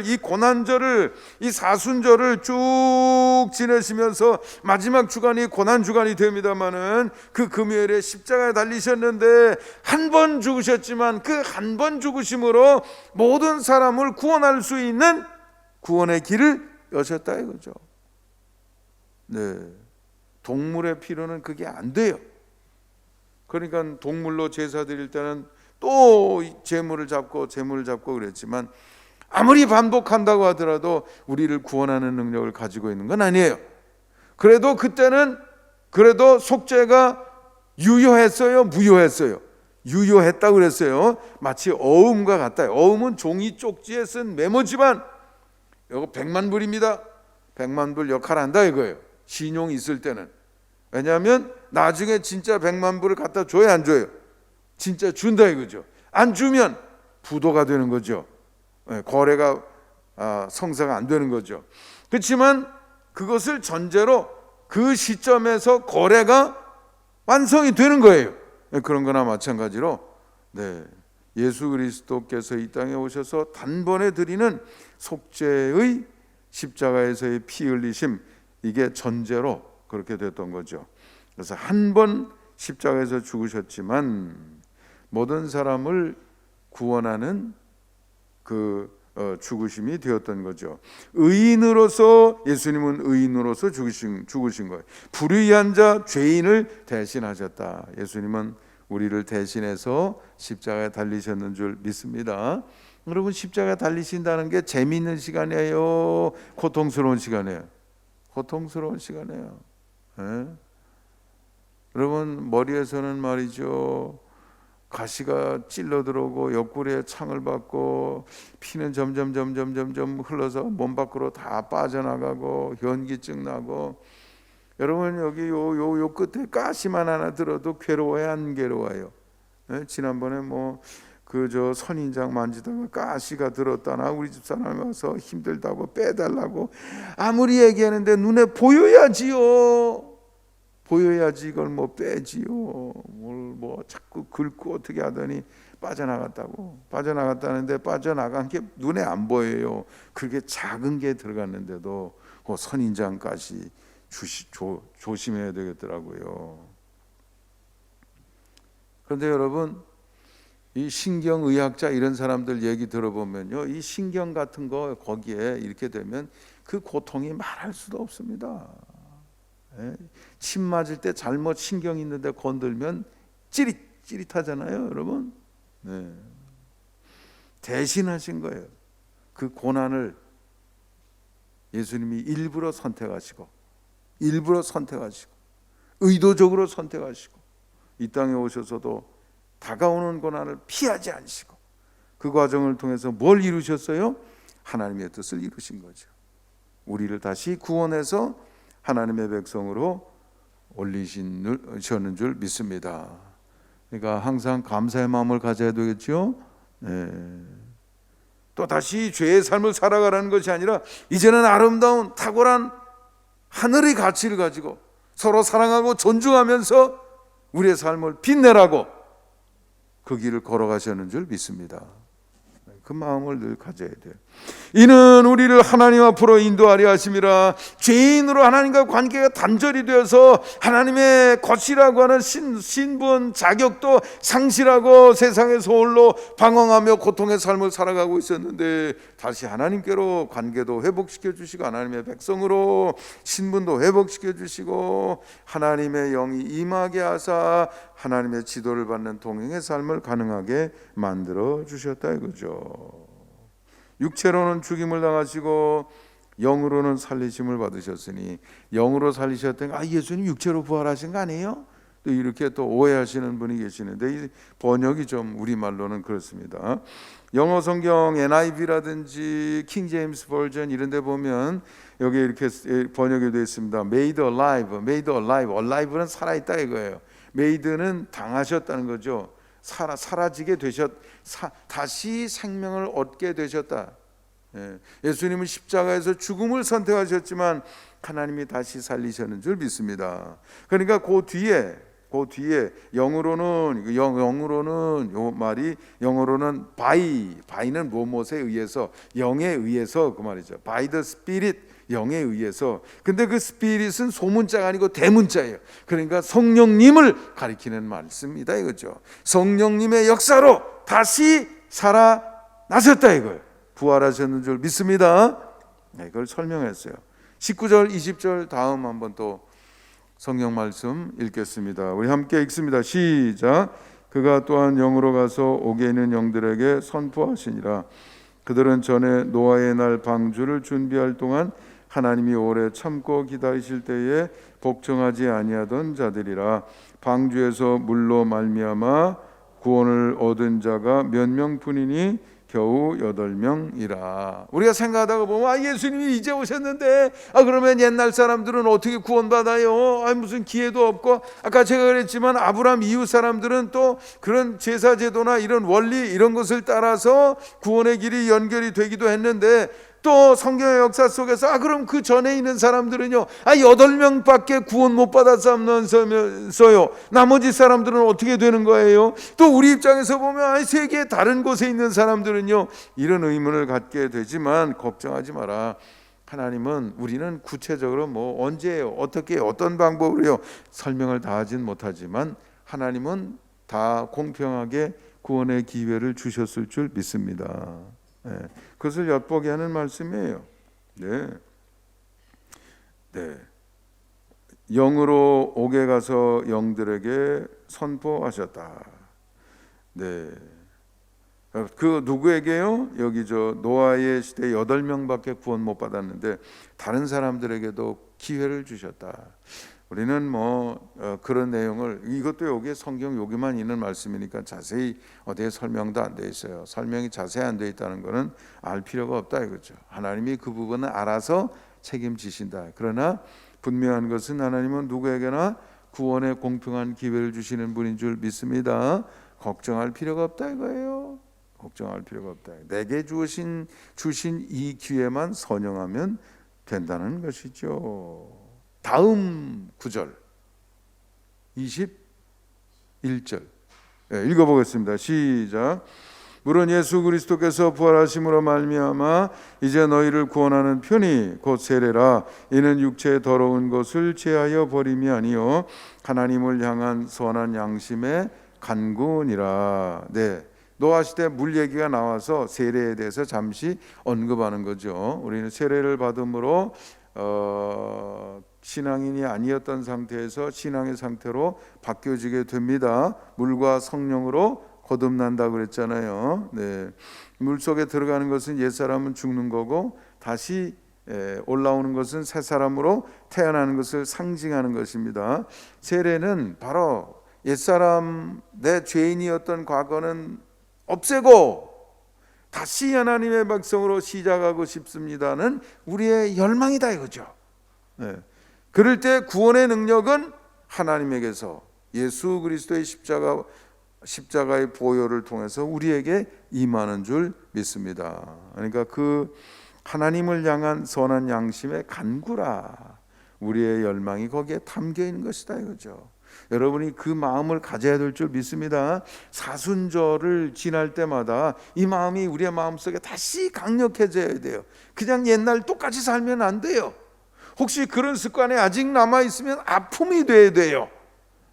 이 고난절을, 이 사순절을 쭉 지내시면서 마지막 주간이 고난주간이 됩니다마는 그 금요일에 십자가에 달리셨는데 한 번 죽으셨지만 그 한 번 죽으심으로 모든 사람을 구원할 수 있는 구원의 길을 여셨다 이거죠. 동물의 피로는 그게 안 돼요. 그러니까 동물로 제사 드릴 때는 또 제물을 잡고 그랬지만, 아무리 반복한다고 하더라도 우리를 구원하는 능력을 가지고 있는 건 아니에요. 그래도 그때는 속죄가 유효했어요, 무효했어요? 유효했다고 그랬어요. 마치 어음과 같아요. 어음은 종이 쪽지에 쓴 메모지만, 이거 100만 불입니다. 100만 불 역할을 한다 이거예요. 신용이 있을 때는. 왜냐하면 나중에 진짜 100만 불을 갖다 줘야 안 줘요? 진짜 준다 이거죠. 안 주면 부도가 되는 거죠. 거래가 성사가 안 되는 거죠. 그렇지만 그것을 전제로 그 시점에서 거래가 완성이 되는 거예요. 그런 거나 마찬가지로 예수 그리스도께서 이 땅에 오셔서 단번에 드리는 속죄의 십자가에서의 피 흘리심, 이게 전제로 그렇게 됐던 거죠. 그래서 한 번 십자가에서 죽으셨지만 모든 사람을 구원하는 그 죽으심이 되었던 거죠. 의인으로서, 예수님은 의인으로서 죽으신 거예요. 불의한 자, 죄인을 대신하셨다. 예수님은 우리를 대신해서 십자가에 달리셨는 줄 믿습니다. 여러분, 십자가에 달리신다는 게 재미있는 시간이에요, 고통스러운 시간이에요? 고통스러운 시간이에요. 여러분, 머리에서는 말이죠, 가시가 찔러 들어오고 옆구리에 창을 받고 피는 점점 흘러서 몸 밖으로 다 빠져나가고 현기증 나고. 여러분, 여기 요 끝에 가시만 하나 들어도 괴로워요, 안 괴로워요? 지난번에 저 선인장 만지다가 가시가 들었다나 우리 집사람이 와서 힘들다고 빼달라고 아무리 얘기하는데 눈에 보여야지요. 보여야지 이걸 뭐 빼지요. 뭘 뭐 자꾸 긁고 어떻게 하더니 빠져나갔다는데 빠져나간 게 눈에 안 보여요. 그렇게 작은 게 들어갔는데도 그 선인장까지 조심해야 되겠더라고요. 그런데 여러분, 이 신경의학자 이런 사람들 얘기 들어보면요, 이 신경 같은 거 거기에 이렇게 되면 그 고통이 말할 수도 없습니다. 침 맞을 때 잘못 신경 있는데 건들면 찌릿하잖아요, 여러분. 네. 대신하신 거예요. 그 고난을 예수님이 일부러 선택하시고 의도적으로 선택하시고 이 땅에 오셔서도 다가오는 고난을 피하지 않으시고 그 과정을 통해서 뭘 이루셨어요? 하나님의 뜻을 이루신 거죠. 우리를 다시 구원해서 하나님의 백성으로 올리셨는 줄 믿습니다. 그러니까 항상 감사의 마음을 가져야 되겠죠. 또 다시 죄의 삶을 살아가라는 것이 아니라 이제는 아름다운 탁월한 하늘의 가치를 가지고 서로 사랑하고 존중하면서 우리의 삶을 빛내라고 그 길을 걸어가셨는 줄 믿습니다. 그 마음을 늘 가져야 돼요. 이는 우리를 하나님 앞으로 인도하려 하심이라. 죄인으로 하나님과 관계가 단절이 되어서 하나님의 것이라고 하는 신분 자격도 상실하고 세상에서 홀로 방황하며 고통의 삶을 살아가고 있었는데 다시 하나님께로 관계도 회복시켜 주시고 하나님의 백성으로 신분도 회복시켜 주시고 하나님의 영이 임하게 하사 하나님의 지도를 받는 동행의 삶을 가능하게 만들어 주셨다 이거죠. 육체로는 죽임을 당하시고 영으로는 살리심을 받으셨으니 영으로 살리셨더니 예수님 육체로 부활하신 거 아니에요? 또 이렇게 또 오해하시는 분이 계시는데 이 번역이 좀 우리말로는 그렇습니다. 영어 성경 NIV라든지 킹 제임스 버전 이런 데 보면 여기 이렇게 번역이 되어 있습니다. Made alive, made alive. alive는 살아있다 이거예요. made는 당하셨다는 거죠. 사라지게 다시 생명을 얻게 되셨다. 예수님은 십자가에서 죽음을 선택하셨지만 하나님이 다시 살리셨는 줄 믿습니다. 그러니까 그 뒤에 영어로는 요 말이 영어로는 by는 무엇에 의해서 영에 의해서 그 말이죠. by the Spirit 영에 의해서. 근데 그 스피릿은 소문자가 아니고 대문자예요. 그러니까 성령님을 가리키는 말씀이다 이거죠. 성령님의 역사로 다시 살아나셨다 이거예요. 부활하셨는 줄 믿습니다. 이걸 설명했어요. 19절 20절 다음 한번 또 성경 말씀 읽겠습니다. 우리 함께 읽습니다. 시작. 그가 또한 영으로 가서 옥에 있는 영들에게 선포하시니라. 그들은 전에 노아의 날 방주를 준비할 동안 하나님이 오래 참고 기다리실 때에 복종하지 아니하던 자들이라. 방주에서 물로 말미암아 구원을 얻은 자가 몇 명뿐이니 겨우 8명이라. 우리가 생각하다가 보면 예수님이 이제 오셨는데 그러면 옛날 사람들은 어떻게 구원받아요? 무슨 기회도 없고, 아까 제가 그랬지만 아브라함 이후 사람들은 또 그런 제사 제도나 이런 원리 이런 것을 따라서 구원의 길이 연결이 되기도 했는데 또 성경의 역사 속에서 그럼 그 전에 있는 사람들은요 8명밖에 구원 못 받았으면서요 나머지 사람들은 어떻게 되는 거예요? 또 우리 입장에서 보면 세계 다른 곳에 있는 사람들은요 이런 의문을 갖게 되지만 걱정하지 마라. 하나님은 우리는 구체적으로 언제요 어떻게 어떤 방법으로요 설명을 다 하진 못하지만 하나님은 다 공평하게 구원의 기회를 주셨을 줄 믿습니다. 그것을 엿보게 하는 말씀이에요. 영으로 옥에 가서 영들에게 선포하셨다. 그 누구에게요? 여기 노아의 시대 8명밖에 구원 못 받았는데 다른 사람들에게도 기회를 주셨다. 우리는 그런 내용을 이것도 여기에 성경 여기만 있는 말씀이니까 자세히 어디에 설명도 안 돼 있어요. 설명이 자세히 안 돼 있다는 것은 알 필요가 없다 이거죠. 하나님이 그 부분을 알아서 책임지신다. 그러나 분명한 것은 하나님은 누구에게나 구원의 공평한 기회를 주시는 분인 줄 믿습니다. 걱정할 필요가 없다 이거예요. 걱정할 필요가 없다. 내게 주신 이 기회만 선용하면 된다는 것이죠. 다음 구절 21절 읽어보겠습니다. 시작. 물론 예수 그리스도께서 부활하심으로 말미암아 이제 너희를 구원하는 편이 곧 세례라. 이는 육체의 더러운 것을 제하여 버림이 아니요 하나님을 향한 선한 양심의 간구니라. 네, 노아 시대 물 얘기가 나와서 세례에 대해서 잠시 언급하는 거죠. 우리는 세례를 받음으로 신앙인이 아니었던 상태에서 신앙의 상태로 바뀌어지게 됩니다. 물과 성령으로 거듭난다 그랬잖아요. 네, 물 속에 들어가는 것은 옛 사람은 죽는 거고 다시 올라오는 것은 새 사람으로 태어나는 것을 상징하는 것입니다. 세례는 바로 옛 사람 내 죄인이었던 과거는 없애고 다시 하나님의 백성으로 시작하고 싶습니다는 우리의 열망이다 이거죠. 네. 그럴 때 구원의 능력은 하나님에게서 예수 그리스도의 십자가의 보혈을 통해서 우리에게 임하는 줄 믿습니다. 그러니까 그 하나님을 향한 선한 양심의 간구라. 우리의 열망이 거기에 담겨 있는 것이다 이거죠. 여러분이 그 마음을 가져야 될 줄 믿습니다. 사순절을 지날 때마다 이 마음이 우리의 마음속에 다시 강력해져야 돼요. 그냥 옛날 똑같이 살면 안 돼요. 혹시 그런 습관이 아직 남아있으면 아픔이 돼야 돼요.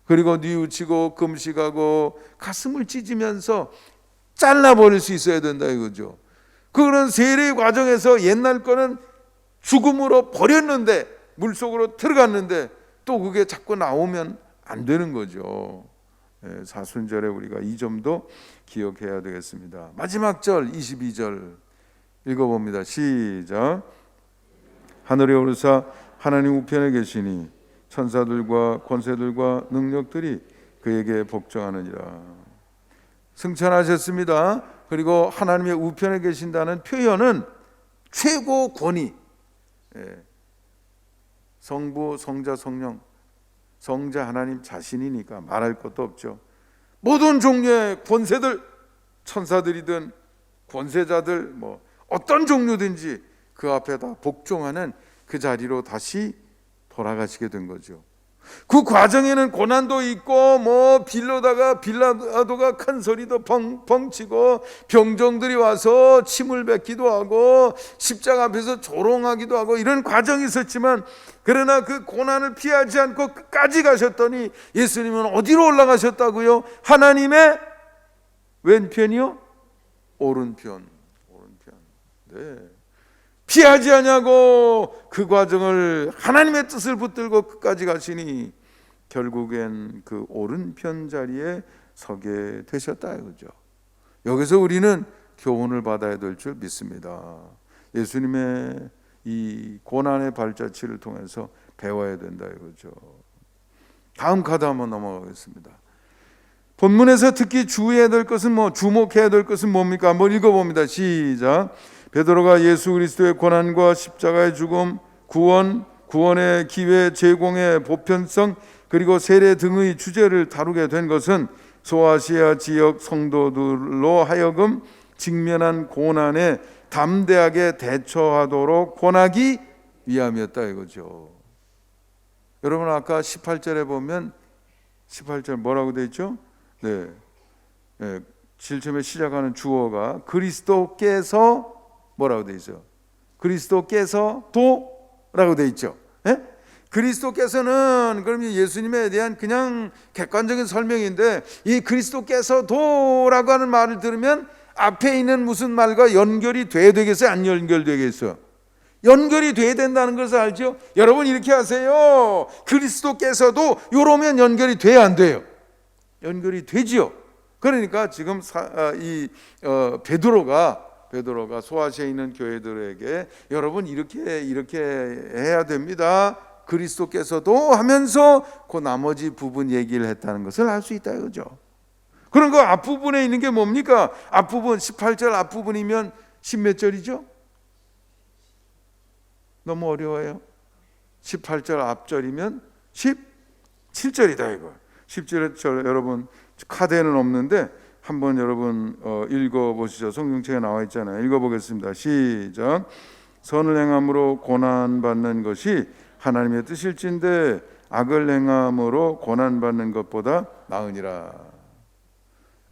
그리고 뉘우치고 금식하고 가슴을 찢으면서 잘라버릴 수 있어야 된다 이거죠. 그런 세례 과정에서 옛날 거는 죽음으로 버렸는데 물속으로 들어갔는데 또 그게 자꾸 나오면 안 되는 거죠. 사순절에 우리가 이 점도 기억해야 되겠습니다. 마지막 절 22절 읽어봅니다. 시작. 하늘에 오르사 하나님 우편에 계시니 천사들과 권세들과 능력들이 그에게 복종하느니라. 승천하셨습니다. 그리고 하나님의 우편에 계신다는 표현은 최고 권위, 성부, 성자, 성령, 성자 하나님 자신이니까 말할 것도 없죠. 모든 종류의 권세들, 천사들이든 권세자들 뭐 어떤 종류든지 그 앞에 다 복종하는 그 자리로 다시 돌아가시게 된 거죠. 그 과정에는 고난도 있고 뭐 빌라도가 큰 소리도 펑펑 치고 병정들이 와서 침을 뱉기도 하고 십자가 앞에서 조롱하기도 하고 이런 과정이 있었지만 그러나 그 고난을 피하지 않고 끝까지 가셨더니 예수님은 어디로 올라가셨다고요? 하나님의 왼편이요? 오른편. 네. 피하지 않냐고 그 과정을 하나님의 뜻을 붙들고 끝까지 가시니 결국엔 그 오른편 자리에 서게 되셨다 이거죠. 여기서 우리는 교훈을 받아야 될 줄 믿습니다. 예수님의 이 고난의 발자취를 통해서 배워야 된다 이거죠. 다음 카드 한번 넘어가겠습니다. 본문에서 특히 주의해야 될 것은 주목해야 될 것은 뭡니까? 한번 읽어봅니다. 시작. 베드로가 예수 그리스도의 고난과 십자가의 죽음, 구원의 기회 제공의 보편성 그리고 세례 등의 주제를 다루게 된 것은 소아시아 지역 성도들로 하여금 직면한 고난에 담대하게 대처하도록 권하기 위함이었다 이거죠. 여러분 아까 18절에 보면 18절 뭐라고 되어 있죠? 네, 7절에 시작하는 주어가 그리스도께서 뭐라고 되어 있어요? 그리스도께서 도라고 되어 있죠. 그리스도께서는 그러면 예수님에 대한 그냥 객관적인 설명인데 이 그리스도께서 도라고 하는 말을 들으면 앞에 있는 무슨 말과 연결이 돼야 되겠어요? 안 연결되겠어요? 연결이 돼야 된다는 것을 알죠? 여러분 이렇게 하세요. 그리스도께서도 요러면 연결이 돼야 안 돼요? 연결이 되지요. 그러니까 지금 베드로가 소아시아에 있는 교회들에게 여러분 이렇게 해야 됩니다. 그리스도께서도 하면서 그 나머지 부분 얘기를 했다는 것을 알 수 있다 이거죠. 그럼 그 앞부분에 있는 게 뭡니까? 앞부분 18절 앞부분이면 10몇 절이죠? 너무 어려워요. 18절 앞절이면 17절이다 이거. 17절 여러분 카드에는 없는데 한번 여러분 읽어보시죠. 성경책에 나와 있잖아요. 읽어보겠습니다. 시작. 선을 행함으로 고난받는 것이 하나님의 뜻일진데 악을 행함으로 고난받는 것보다 나으니라.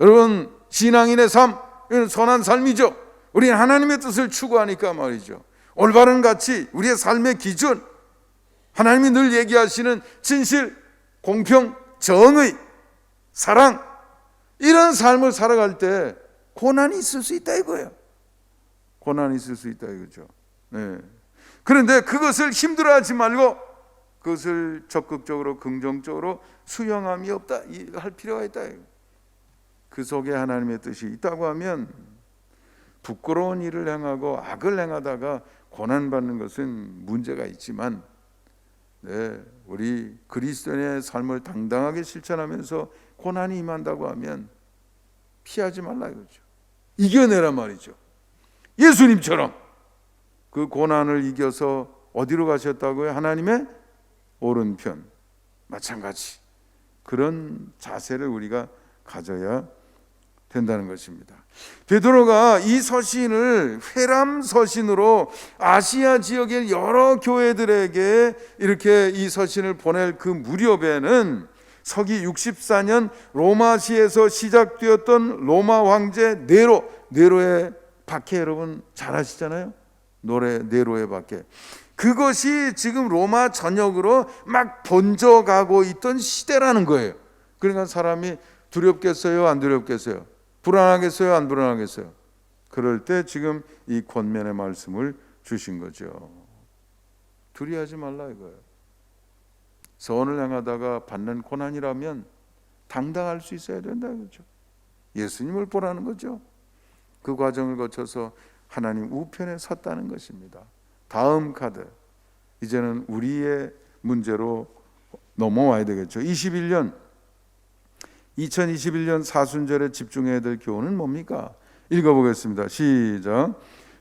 여러분, 신앙인의 삶, 이건 선한 삶이죠. 우리는 하나님의 뜻을 추구하니까 말이죠. 올바른 가치, 우리의 삶의 기준, 하나님이 늘 얘기하시는 진실, 공평, 정의, 사랑, 이런 삶을 살아갈 때 고난이 있을 수 있다 이거예요. 고난이 있을 수 있다 이거죠. 네. 그런데 그것을 힘들어하지 말고 그것을 적극적으로 긍정적으로 수용함이 없다 할 필요가 있다. 그 속에 하나님의 뜻이 있다고 하면 부끄러운 일을 행하고 악을 행하다가 고난받는 것은 문제가 있지만, 네, 우리 그리스도인의 삶을 당당하게 실천하면서 고난이 임한다고 하면 피하지 말라 이거죠. 이겨내란 말이죠. 예수님처럼 그 고난을 이겨서 어디로 가셨다고요? 하나님의 오른편. 마찬가지 그런 자세를 우리가 가져야 된다는 것입니다. 베드로가 이 서신을 회람 서신으로 아시아 지역의 여러 교회들에게 이렇게 이 서신을 보낼 그 무렵에는 서기 64년 로마시에서 시작되었던 로마 황제 네로의 박해, 여러분 잘 아시잖아요. 네로의 박해. 그것이 지금 로마 전역으로 막 번져가고 있던 시대라는 거예요. 그러니까 사람이 두렵겠어요? 안 두렵겠어요? 불안하겠어요? 안 불안하겠어요? 그럴 때 지금 이 권면의 말씀을 주신 거죠. 두려워하지 말라 이거예요. 선을 행하다가 받는 고난이라면 당당할 수 있어야 된다 이거죠. 예수님을 보라는 거죠. 그 과정을 거쳐서 하나님 우편에 섰다는 것입니다. 다음 카드, 이제는 우리의 문제로 넘어와야 되겠죠. 2021년 사순절에 집중해야 될 교훈은 뭡니까? 읽어보겠습니다. 시작.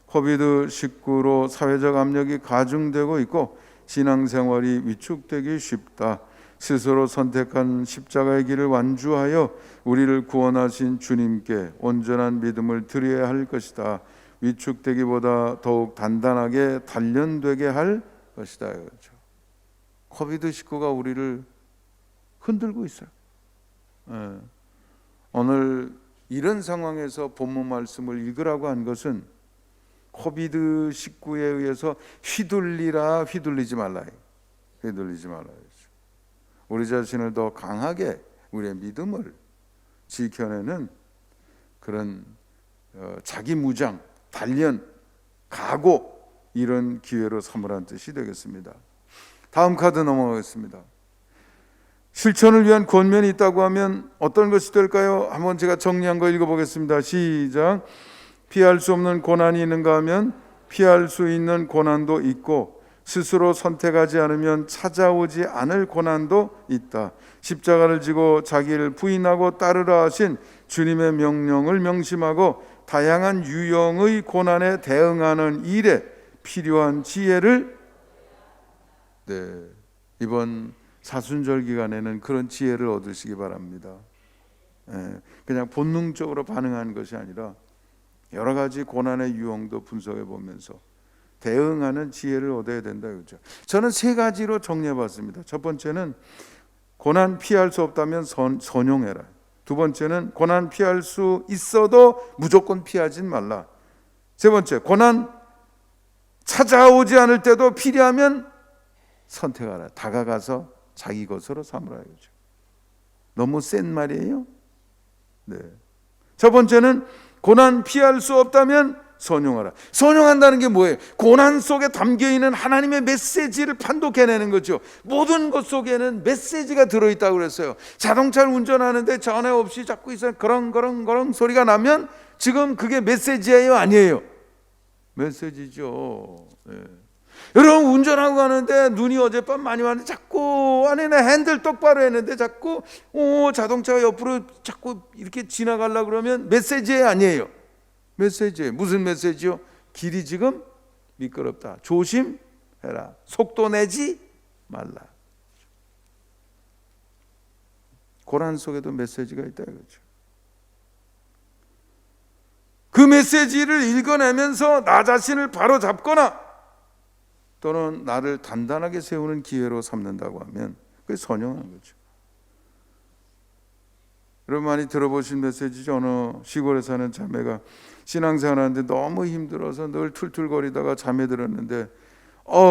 코비드19로 사회적 압력이 가중되고 있고 신앙생활이 위축되기 쉽다. 스스로 선택한 십자가의 길을 완주하여 우리를 구원하신 주님께 온전한 믿음을 드려야 할 것이다. 위축되기보다 더욱 단단하게 단련되게 할 것이다. 그렇죠. 코비드19가 우리를 흔들고 있어요. 네. 오늘 이런 상황에서 본문 말씀을 읽으라고 한 것은 코비드19에 의해서 휘둘리지 말라. 우리 자신을 더 강하게 우리의 믿음을 지켜내는 그런 자기 무장, 단련, 각오, 이런 기회로 삼으라는 뜻이 되겠습니다. 다음 카드 넘어가겠습니다. 실천을 위한 권면이 있다고 하면 어떤 것이 될까요? 한번 제가 정리한 거 읽어보겠습니다. 시작. 피할 수 없는 고난이 있는가 하면 피할 수 있는 고난도 있고 스스로 선택하지 않으면 찾아오지 않을 고난도 있다. 십자가를 지고 자기를 부인하고 따르라 하신 주님의 명령을 명심하고 다양한 유형의 고난에 대응하는 일에 필요한 지혜를, 네, 이번 사순절 기간에는 그런 지혜를 얻으시기 바랍니다. 그냥 본능적으로 반응하는 것이 아니라 여러 가지 고난의 유형도 분석해 보면서 대응하는 지혜를 얻어야 된다 그렇죠. 저는 세 가지로 정리해 봤습니다. 첫 번째는 고난 피할 수 없다면 선용해라. 두 번째는 고난 피할 수 있어도 무조건 피하진 말라. 세 번째, 고난 찾아오지 않을 때도 필요하면 선택하라. 다가가서 자기 것으로 삼으라 이거죠. 너무 센 말이에요. 네. 첫 번째는 고난 피할 수 없다면 선용하라. 선용한다는 게 뭐예요? 고난 속에 담겨있는 하나님의 메시지를 판독해내는 거죠. 모든 것 속에는 메시지가 들어있다고 그랬어요. 자동차를 운전하는데 전에 없이 자꾸 있어요. 거렁거렁 소리가 나면 지금 그게 메시지예요? 아니에요? 메시지죠. 네. 여러분 운전하고 가는데 눈이 어젯밤 많이 왔는데 자꾸 안에 핸들 똑바로 했는데 자꾸 자동차가 옆으로 자꾸 이렇게 지나가려고 그러면 메시지예요? 아니에요? 메시지예요. 무슨 메시지요? 길이 지금 미끄럽다. 조심해라. 속도 내지 말라. 고난 속에도 메시지가 있다 이거죠. 그 메시지를 읽어내면서 나 자신을 바로 잡거나 또는 나를 단단하게 세우는 기회로 삼는다고 하면 그게 선영한 거죠. 여러분 많이 들어보신 메시지죠. 어느 시골에 사는 자매가 신앙생활하는데 너무 힘들어서 늘 툴툴거리다가 잠에 들었는데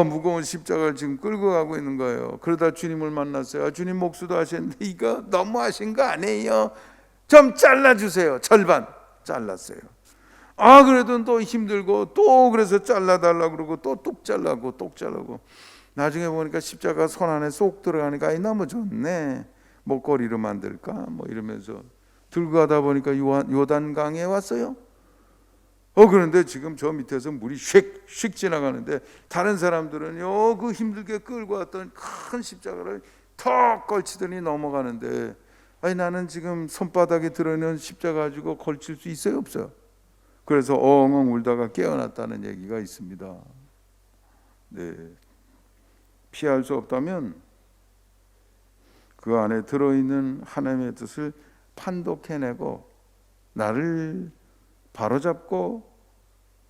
무거운 십자가를 지금 끌고 가고 있는 거예요. 그러다 주님을 만났어요. 주님 목수도 하셨는데 이거 너무 하신 거 아니에요? 좀 잘라주세요. 절반 잘랐어요. 그래도 또 힘들고 또 그래서 잘라달라고 그러고 또 뚝 잘라고 나중에 보니까 십자가 손 안에 쏙 들어가니까 너무 좋네. 목걸이로 만들까 뭐 이러면서 들고 가다 보니까 요단강에 왔어요. 그런데 지금 저 밑에서 물이 휙 지나가는데 다른 사람들은요 그 힘들게 끌고 왔던 큰 십자가를 턱 걸치더니 넘어가는데 나는 지금 손바닥에 들어있는 십자가 가지고 걸칠 수 있어요 없어요? 그래서 엉엉 울다가 깨어났다는 얘기가 있습니다. 네, 피할 수 없다면 그 안에 들어있는 하나님의 뜻을 판독해내고 나를 바로잡고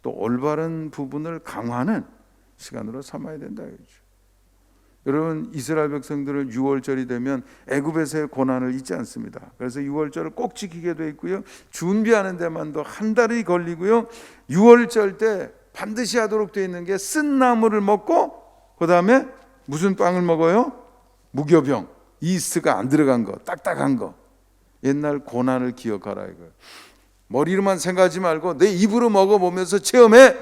또 올바른 부분을 강화하는 시간으로 삼아야 된다 이거죠. 여러분 이스라엘 백성들은 6월절이 되면 애굽에서의 고난을 잊지 않습니다. 그래서 6월절을 꼭 지키게 돼 있고요. 준비하는 데만도 한 달이 걸리고요. 6월절 때 반드시 하도록 돼 있는 게 쓴 나물을 먹고 그 다음에 무슨 빵을 먹어요? 무교병, 이스트가 안 들어간 거, 딱딱한 거. 옛날 고난을 기억하라 이거예요. 머리로만 생각하지 말고 내 입으로 먹어보면서 체험해.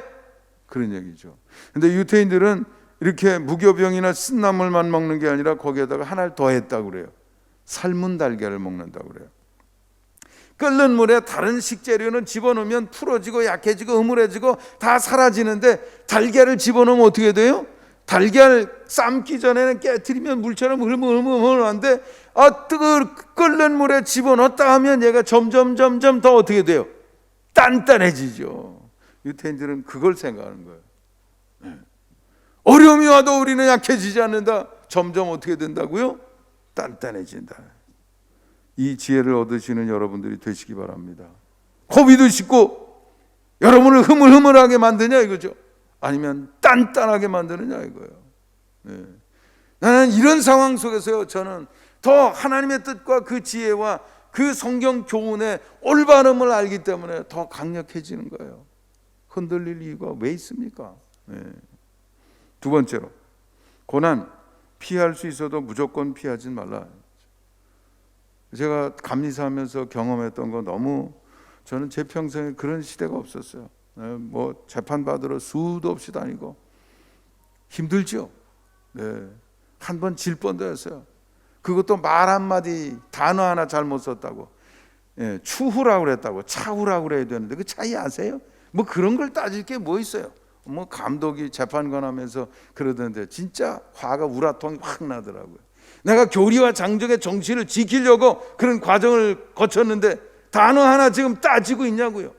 그런 얘기죠. 근데 유태인들은 이렇게 무교병이나 쓴나물만 먹는 게 아니라 거기에다가 하나를 더 했다고 그래요. 삶은 달걀을 먹는다고 그래요. 끓는 물에 다른 식재료는 집어넣으면 풀어지고 약해지고 흐물해지고 다 사라지는데 달걀을 집어넣으면 어떻게 돼요? 달걀 삶기 전에는 깨트리면 물처럼 흐물흐물한데 끓는 물에 집어넣었다 하면 얘가 점점 더 어떻게 돼요? 단단해지죠. 유태인들은 그걸 생각하는 거예요. 어려움이 와도 우리는 약해지지 않는다. 점점 어떻게 된다고요? 단단해진다. 이 지혜를 얻으시는 여러분들이 되시기 바랍니다. 고비도 싣고 여러분을 흐물흐물하게 만드냐 이거죠. 아니면 단단하게 만드느냐 이거예요. 네. 나는 이런 상황 속에서요 저는 더 하나님의 뜻과 그 지혜와 그 성경 교훈의 올바름을 알기 때문에 더 강력해지는 거예요. 흔들릴 이유가 왜 있습니까? 네. 두 번째로 고난 피할 수 있어도 무조건 피하지 말라. 제가 감리사하면서 경험했던 거 너무 저는 제 평생에 그런 시대가 없었어요. 뭐 재판 받으러 수도 없이 다니고 힘들죠. 네. 한 번 질 뻔도 했어요. 그것도 말 한마디 단어 하나 잘못 썼다고 추후라고 그랬다고 차후라고 그래야 되는데 그 차이 아세요? 뭐 그런 걸 따질 게 뭐 있어요. 뭐 감독이 재판관 하면서 그러던데 진짜 화가 우라통이 확 나더라고요. 내가 교리와 장정의 정치를 지키려고 그런 과정을 거쳤는데 단어 하나 지금 따지고 있냐고요.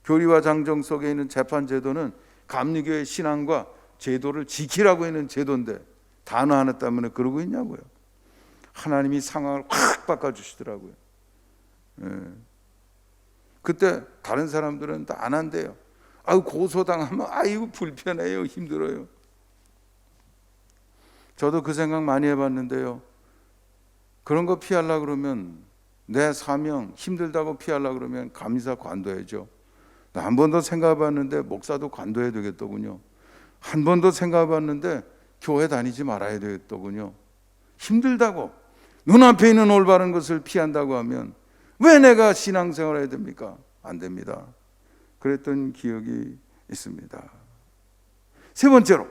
교리와 장정 속에 있는 재판 제도는 감리교의 신앙과 제도를 지키라고 있는 제도인데 단어 하나 때문에 그러고 있냐고요. 하나님이 상황을 확 바꿔주시더라고요. 그때 다른 사람들은 다 안 한대요. 고소당하면 아이고 불편해요, 힘들어요. 저도 그 생각 많이 해봤는데요. 그런 거 피하려고 그러면 내 사명 힘들다고 피하려고 그러면 감리사 관둬야죠. 한 번 더 생각해봤는데 목사도 관둬야 되겠더군요. 한 번 더 생각해봤는데 교회 다니지 말아야 되겠더군요. 힘들다고 눈앞에 있는 올바른 것을 피한다고 하면 왜 내가 신앙생활을 해야 됩니까? 안 됩니다. 그랬던 기억이 있습니다. 세 번째로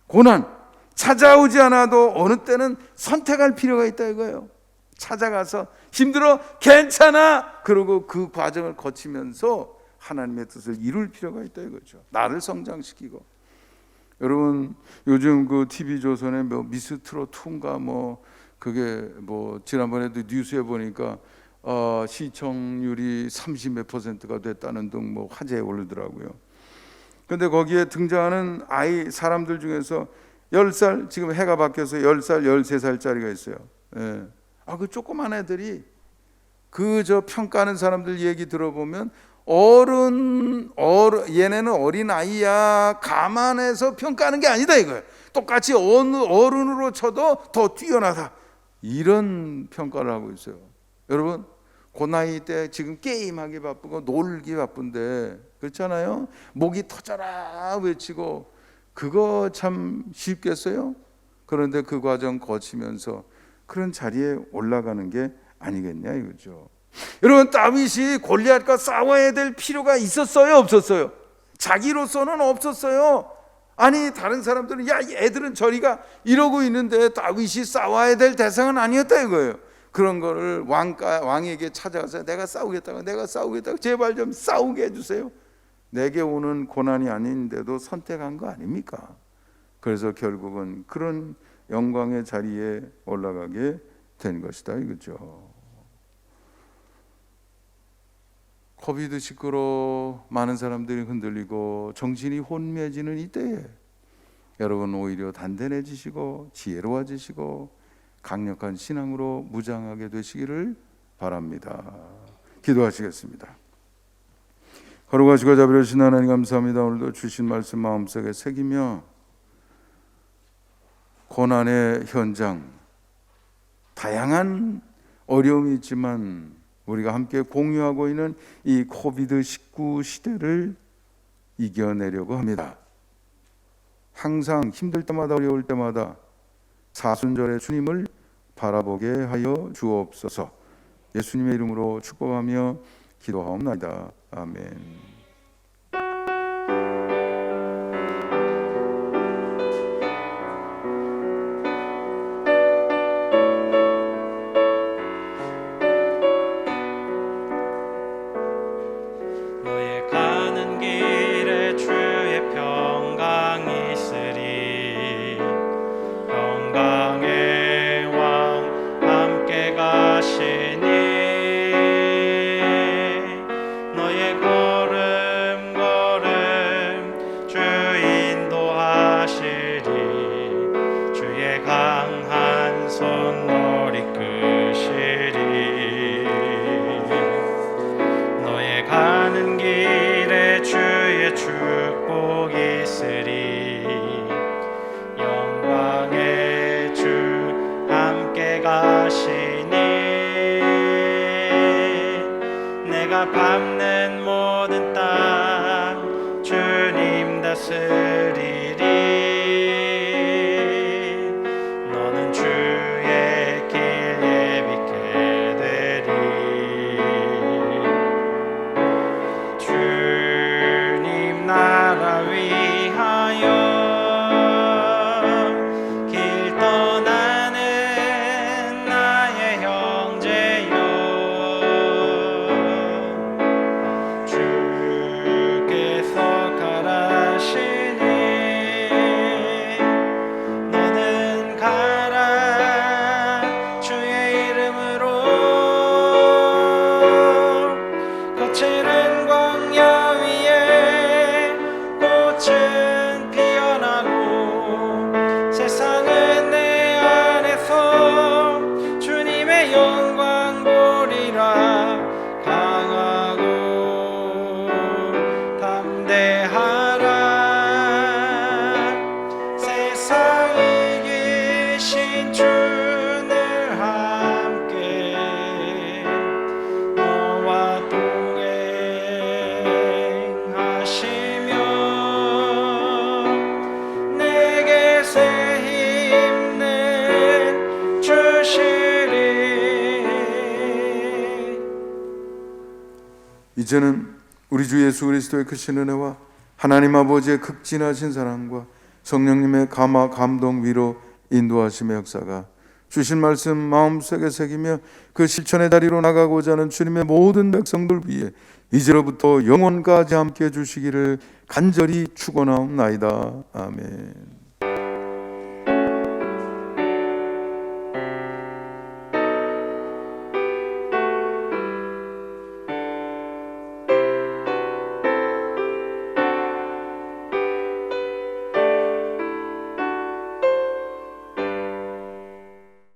고난 찾아오지 않아도 어느 때는 선택할 필요가 있다 이거예요. 찾아가서 힘들어 괜찮아 그러고 그 과정을 거치면서 하나님의 뜻을 이룰 필요가 있다 이거죠. 나를 성장시키고. 여러분 요즘 그 TV조선의 뭐 미스트롯 2인가 뭐 그게 뭐 지난번에도 뉴스에 보니까 시청률이 30몇 %가 됐다는 등 뭐 화제에 오르더라고요. 근데 거기에 등장하는 아이 사람들 중에서 10살 지금 해가 바뀌어서 10살, 13살짜리가 있어요. 그 조그만 애들이 그 저 평가하는 사람들 얘기 들어보면 얘네는 어린 아이야 감안해서 평가하는 게 아니다 이거예요. 똑같이 어느 어른으로 쳐도 더 뛰어나다 이런 평가를 하고 있어요. 여러분 그 나이 때 지금 게임하기 바쁘고 놀기 바쁜데 그렇잖아요. 목이 터져라 외치고 그거 참 쉽겠어요? 그런데 그 과정 거치면서 그런 자리에 올라가는 게 아니겠냐 이거죠. 여러분 다윗이 골리앗과 싸워야 될 필요가 있었어요 없었어요? 자기로서는 없었어요. 아니 다른 사람들은 야 애들은 저리가 이러고 있는데 다윗이 싸워야 될 대상은 아니었다 이거예요. 그런 거를 왕에게 찾아가서 내가 싸우겠다고 제발 좀 싸우게 해주세요. 내게 오는 고난이 아닌데도 선택한 거 아닙니까? 그래서 결국은 그런 영광의 자리에 올라가게 된 것이다 이거죠. 코비드19로 많은 사람들이 흔들리고 정신이 혼미해지는 이때에 여러분 오히려 단단해지시고 지혜로워지시고 강력한 신앙으로 무장하게 되시기를 바랍니다. 기도하시겠습니다. 거룩하시고 자비로우신 하나님 감사합니다. 오늘도 주신 말씀 마음속에 새기며 고난의 현장 다양한 어려움이 있지만 우리가 함께 공유하고 있는 이 코비드19 시대를 이겨내려고 합니다. 항상 힘들 때마다 어려울 때마다 사순절의 주님을 바라보게 하여 주옵소서. 예수님의 이름으로 축복하며 기도하옵나이다. 아멘. 너의 가는 길에 주의 평강 있으리. 평강의 왕 함께 가시니 너의 걸음 주 인도하시리. 주의 강한 손 너를 이끄시리. 너의 가는 길에 주의 축복이 있으리. 영광의 주 함께 가시니 내가 밟는 모든 땅 주님 다스리리. 너는 주의 길 예비케 되리. 주님 나라 위하여 길 떠나는 나의 형제여. 주께서 가라시니 너는 가라. 주의 이름으로 거칠은 광야 위에 꽃은 피어나고 세상은 내 안에서 주님의 영광 보리라. 강하고 담대하라. 세상 이기신 주늘 함께 너와 동행하시며 내게 새 힘을 주시리. 이제는 우리 주 예수 그리스도의 크신 은혜와 하나님 아버지의 극진하신 사랑과 성령님의 감화 감동 위로 인도하심의 역사가 주신 말씀 마음속에 새기며 그 실천의 다리로 나가고자 하는 주님의 모든 백성들 위해 이제로부터 영원까지 함께 해주시기를 간절히 축원하옵나이다. 아멘.